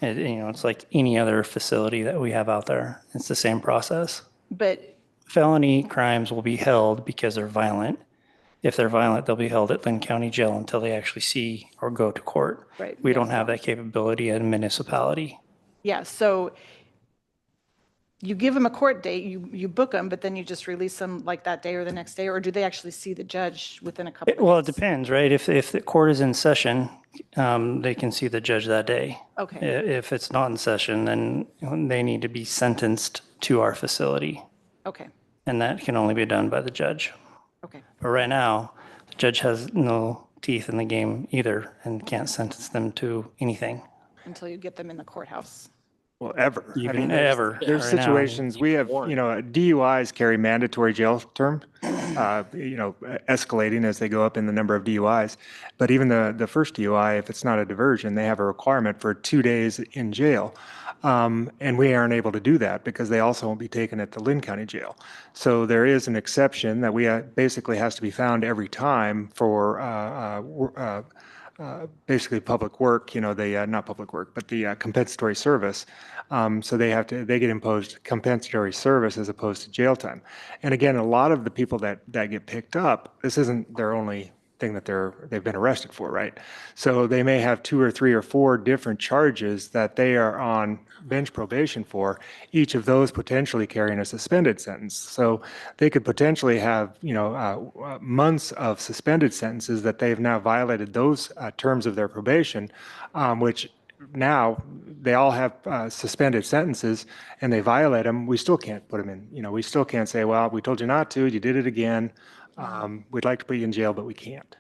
[SPEAKER 17] it's like any other facility that we have out there. It's the same process.
[SPEAKER 16] But
[SPEAKER 17] felony crimes will be held because they're violent. If they're violent, they'll be held at Lynn County Jail until they actually see or go to court.
[SPEAKER 16] Right.
[SPEAKER 17] We don't have that capability at a municipality.
[SPEAKER 16] Yeah, so you give them a court date, you book them, but then you just release them like that day or the next day, or do they actually see the judge within a couple of days?
[SPEAKER 17] Well, it depends, right? If the court is in session, they can see the judge that day.
[SPEAKER 16] Okay.
[SPEAKER 17] If it's not in session, then they need to be sentenced to our facility.
[SPEAKER 16] Okay.
[SPEAKER 17] And that can only be done by the judge.
[SPEAKER 16] Okay.
[SPEAKER 17] But right now, the judge has no teeth in the game either and can't sentence them to anything.
[SPEAKER 16] Until you get them in the courthouse.
[SPEAKER 12] Well, ever.
[SPEAKER 17] Even ever.
[SPEAKER 12] There's
[SPEAKER 17] Right now.
[SPEAKER 12] situations, we have, DUIs carry mandatory jail term, escalating as they go up in the number of DUIs. But even the first DUI, if it's not a diversion, they have a requirement for 2 days in jail. And we aren't able to do that because they also won't be taken at the Lynn County Jail. So there is an exception that we basically has to be found every time for basically public work, not public work, but the compensatory service. So they get imposed compensatory service as opposed to jail time. And again, a lot of the people that get picked up, this isn't their only thing that they've been arrested for, right? So they may have 2 or 3 or 4 different charges that they are on bench probation for, each of those potentially carrying a suspended sentence. So they could potentially have, months of suspended sentences that they've now violated those terms of their probation, which now they all have suspended sentences and they violate them. We still can't put them in, we still can't say, well, we told you not to, you did it again. We'd like to put you in jail, but we can't.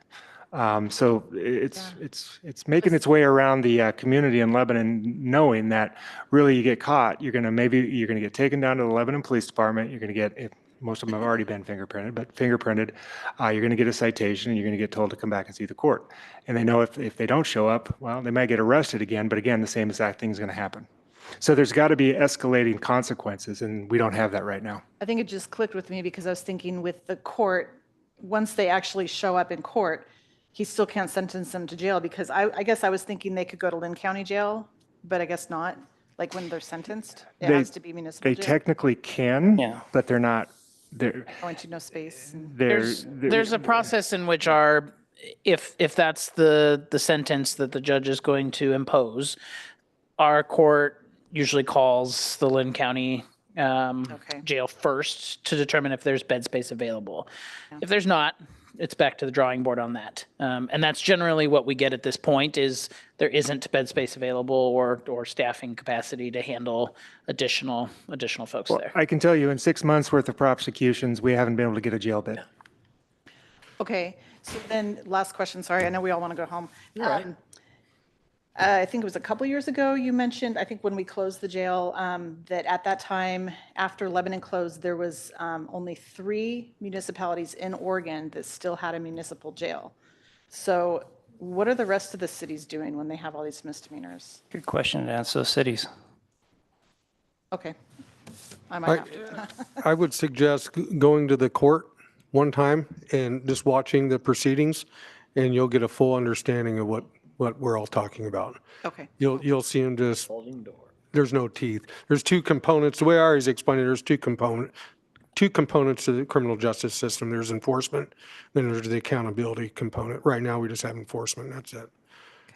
[SPEAKER 12] So it's making its way around the community in Lebanon, knowing that really you get caught, you're going to get taken down to the Lebanon Police Department. You're going to get, most of them have already been fingerprinted, you're going to get a citation and you're going to get told to come back and see the court. And they know if they don't show up, well, they might get arrested again, but again, the same exact thing's going to happen. So there's got to be escalating consequences, and we don't have that right now.
[SPEAKER 16] I think it just clicked with me because I was thinking with the court, once they actually show up in court, he still can't sentence them to jail because I guess I was thinking they could go to Lynn County Jail, but I guess not. Like when they're sentenced, it has to be municipal
[SPEAKER 12] They
[SPEAKER 16] jail.
[SPEAKER 12] technically can,
[SPEAKER 17] Yeah.
[SPEAKER 12] but they're not. They're
[SPEAKER 16] Going to no space.
[SPEAKER 11] There's a process in which if that's the sentence that the judge is going to impose, our court usually calls the Lynn County jail first to determine if there's bed space available. If there's not, it's back to the drawing board on that. And that's generally what we get at this point is there isn't bed space available or staffing capacity to handle additional folks there.
[SPEAKER 12] I can tell you in 6 months worth of prosecutions, we haven't been able to get a jail bed.
[SPEAKER 16] Okay, So then, last question, sorry, I know we all want to go home.
[SPEAKER 2] You're right.
[SPEAKER 16] I think it was a couple years ago, you mentioned, I think when we closed the jail, that at that time, after Lebanon closed, there was only 3 municipalities in Oregon that still had a municipal jail. So what are the rest of the cities doing when they have all these misdemeanors?
[SPEAKER 17] Good question to ask those cities.
[SPEAKER 16] Okay. I might have to.
[SPEAKER 1] I would suggest going to the court one time and just watching the proceedings, and you'll get a full understanding of what we're all talking about.
[SPEAKER 16] Okay.
[SPEAKER 1] You'll see them just,
[SPEAKER 2] Folding door.
[SPEAKER 1] there's no teeth. There's 2 components. The way I always explain it, there's 2 components to the criminal justice system. There's enforcement, then there's the accountability component. Right now, we just have enforcement, that's it.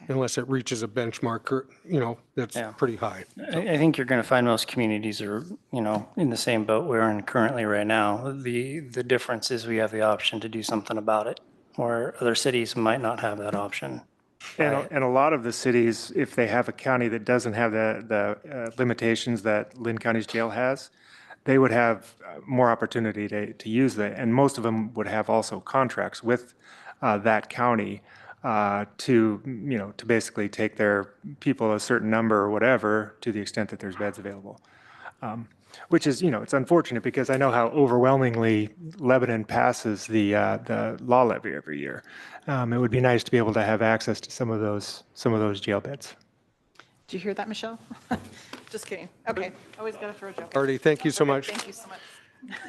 [SPEAKER 1] Unless it reaches a benchmark, or, that's
[SPEAKER 17] Yeah.
[SPEAKER 1] pretty high.
[SPEAKER 17] I think you're going to find most communities are, in the same boat we're in currently right now. The difference is we have the option to do something about it, where other cities might not have that option.
[SPEAKER 12] And a lot of the cities, if they have a county that doesn't have the limitations that Lynn County's jail has, they would have more opportunity to use that. And most of them would have also contracts with that county to basically take their people a certain number or whatever to the extent that there's beds available. Which is, it's unfortunate because I know how overwhelmingly Lebanon passes the law levy every year. It would be nice to be able to have access to some of those jail beds.
[SPEAKER 16] Did you hear that, Michelle? Just kidding. Okay, always got to throw a joke.
[SPEAKER 1] Artie, thank you so
[SPEAKER 16] Okay,
[SPEAKER 1] much.
[SPEAKER 16] Thank you so much.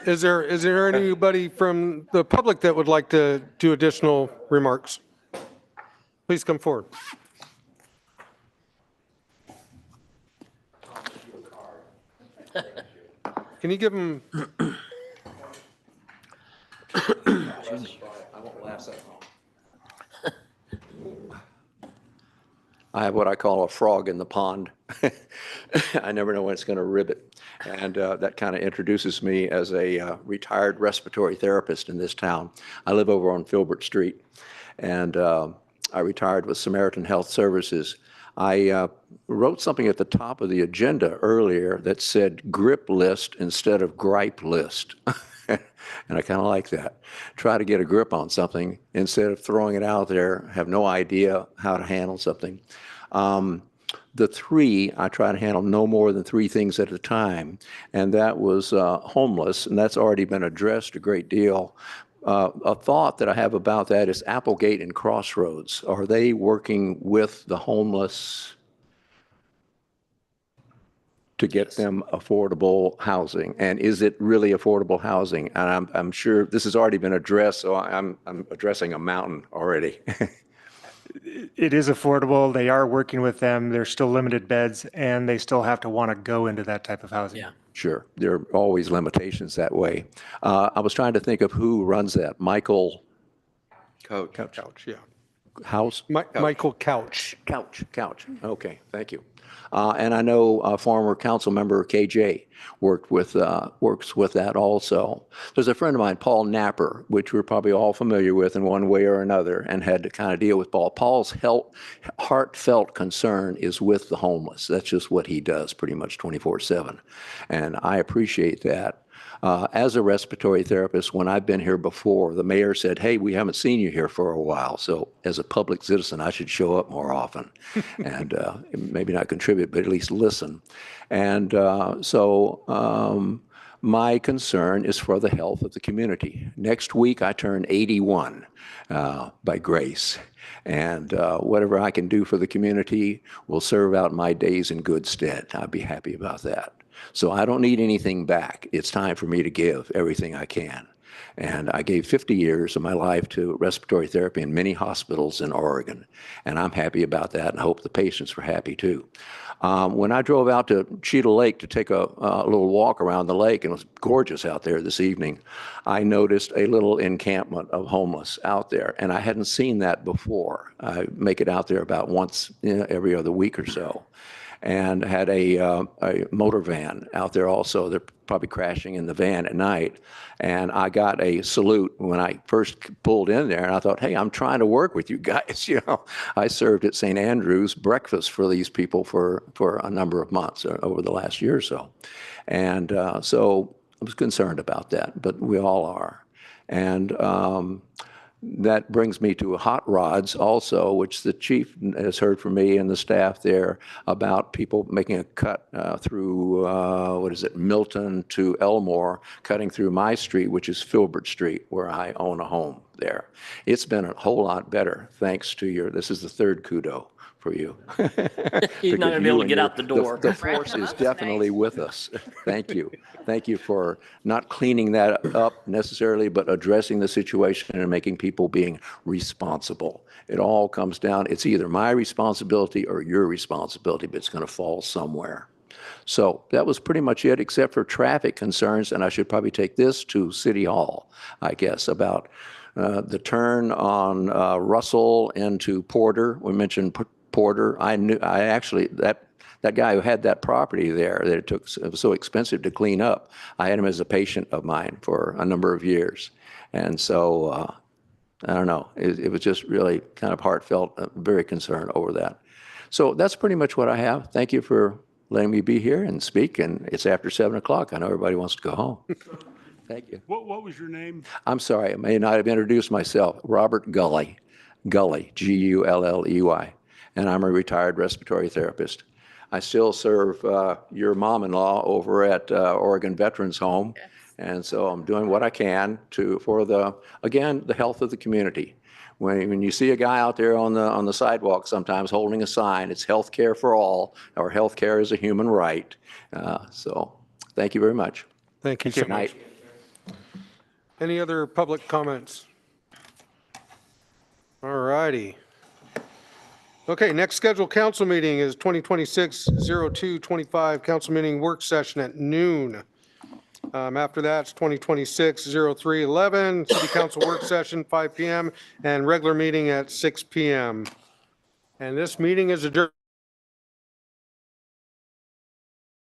[SPEAKER 1] Is there anybody from the public that would like to do additional remarks? Please come forward. Can you give them?
[SPEAKER 18] I have what I call a frog in the pond. I never know when it's going to ribbit. And that kind of introduces me as a retired respiratory therapist in this town. I live over on Filbert Street, and I retired with Samaritan Health Services. I wrote something at the top of the agenda earlier that said grip list instead of gripe list. And I kind of like that. Try to get a grip on something instead of throwing it out there, have no idea how to handle something. The 3, I try to handle no more than 3 things at a time. And that was homeless, and that's already been addressed a great deal. A thought that I have about that is Applegate and Crossroads. Are they working with the homeless to get them affordable housing? And is it really affordable housing? And I'm sure this has already been addressed, so I'm addressing a mountain already.
[SPEAKER 12] It is affordable. They are working with them. There's still limited beds, and they still have to want to go into that type of housing.
[SPEAKER 2] Yeah.
[SPEAKER 18] Sure, there are always limitations that way. I was trying to think of who runs that. Michael
[SPEAKER 1] Couch, yeah.
[SPEAKER 18] House?
[SPEAKER 1] Michael Couch.
[SPEAKER 18] Couch. Okay, thank you. And I know former council member KJ works with that also. There's a friend of mine, Paul Napper, which we're probably all familiar with in one way or another, and had to kind of deal with Paul. Paul's heartfelt concern is with the homeless. That's just what he does pretty much 24/7. And I appreciate that. As a respiratory therapist, when I've been here before, the mayor said, hey, we haven't seen you here for a while. So as a public citizen, I should show up more often and maybe not contribute, but at least listen. And so my concern is for the health of the community. Next week, I turn 81 by grace. And whatever I can do for the community will serve out my days in good stead. I'd be happy about that. So I don't need anything back. It's time for me to give everything I can. And I gave 50 years of my life to respiratory therapy in many hospitals in Oregon. And I'm happy about that and I hope the patients were happy too. When I drove out to Cheetah Lake to take a little walk around the lake, and it was gorgeous out there this evening, I noticed a little encampment of homeless out there. And I hadn't seen that before. I make it out there about once every other week or so. And had a motor van out there also. They're probably crashing in the van at night. And I got a salute when I first pulled in there. And I thought, hey, I'm trying to work with you guys. I served at St. Andrew's breakfast for these people for a number of months over the last year or so. And so I was concerned about that, but we all are. And that brings me to hot rods also, which the chief has heard from me and the staff there about people making a cut through, Milton to Elmore, cutting through my street, which is Filbert Street, where I own a home there. It's been a whole lot better thanks to this is the third kudo for you.
[SPEAKER 2] He's not going to be able to get out the door.
[SPEAKER 18] The force is definitely with us. Thank you. Thank you for not cleaning that up necessarily, but addressing the situation and making people being responsible. It all comes down, it's either my responsibility or your responsibility, but it's going to fall somewhere. So that was pretty much it, except for traffic concerns, and I should probably take this to City Hall, I guess, about the turn on Russell into Porter. We mentioned Porter. That guy who had that property there that it was so expensive to clean up, I had him as a patient of mine for a number of years. And so, I don't know, it was just really kind of heartfelt, very concerned over that. So that's pretty much what I have. Thank you for letting me be here and speak, and it's after 7 o'clock. I know everybody wants to go home. Thank you.
[SPEAKER 6] What was your name?
[SPEAKER 18] I'm sorry, I may not have introduced myself. Robert Gulley, Gulley, and I'm a retired respiratory therapist. I still serve your mom-in-law over at Oregon Veterans Home, and so I'm doing what I can for the health of the community. When you see a guy out there on the sidewalk sometimes holding a sign, it's health care for all, or health care is a human right. So thank you very much.
[SPEAKER 1] Thank you so much. Any other public comments? All righty. Okay, next scheduled council meeting is 2026-02-25, council meeting work session at noon. After that, it's 2026-03-11, city council work session, 5 p.m., and regular meeting at 6 p.m. And this meeting is adjourned.